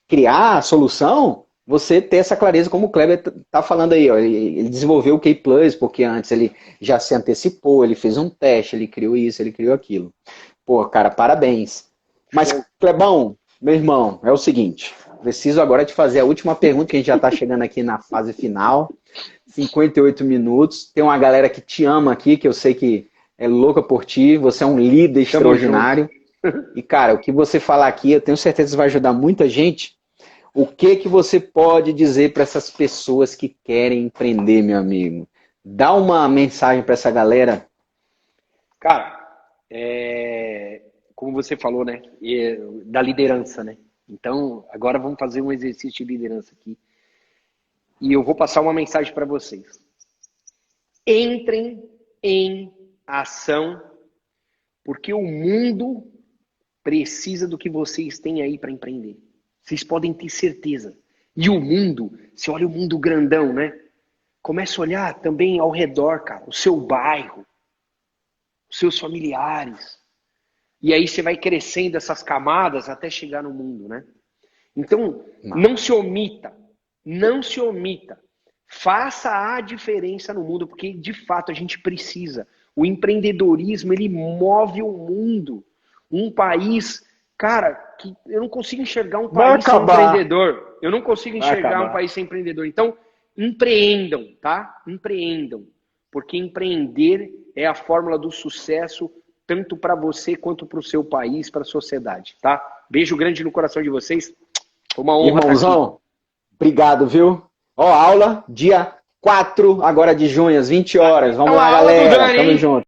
criar a solução, você ter essa clareza, como o Kleber está falando aí. Ó, ele desenvolveu o K-Plus, porque antes ele já se antecipou, ele fez um teste, ele criou isso, ele criou aquilo. Pô, cara, parabéns. Mas, Show. Clebão, meu irmão, é o seguinte, preciso agora te fazer a última pergunta, que a gente já está chegando aqui na fase final. 58 minutos. Tem uma galera que te ama aqui, que eu sei que é louca por ti. Você é um líder Tamo junto. extraordinário. E, cara, o que você falar aqui, eu tenho certeza que vai ajudar muita gente. O que você pode dizer para essas pessoas que querem empreender, meu amigo? Dá uma mensagem para essa galera. Cara, como você falou, né? Da liderança, né? Então, agora vamos fazer um exercício de liderança aqui. E eu vou passar uma mensagem para vocês. Entrem em ação, porque o mundo precisa do que vocês têm aí para empreender. Vocês podem ter certeza. E o mundo, você olha o mundo grandão, né? Começa a olhar também ao redor, cara, o seu bairro, os seus familiares. E aí você vai crescendo essas camadas até chegar no mundo, né? Então, não se omita. Não se omita. Faça a diferença no mundo, porque de fato a gente precisa. O empreendedorismo, ele move o mundo. Um país, cara, que eu não consigo enxergar um Vai país sem acabar. empreendedor. Eu não consigo Vai enxergar um acabar. país sem empreendedor. Então, empreendam, tá? Empreendam. Porque empreender é a fórmula do sucesso tanto para você quanto para o seu país, para a sociedade, tá? Beijo grande no coração de vocês. Foi uma honra estar aqui. Obrigado, viu? Ó, aula dia 4 agora de junho, às 20 horas. Vamos lá, Aula do galera. Dani, Tamo hein? junto.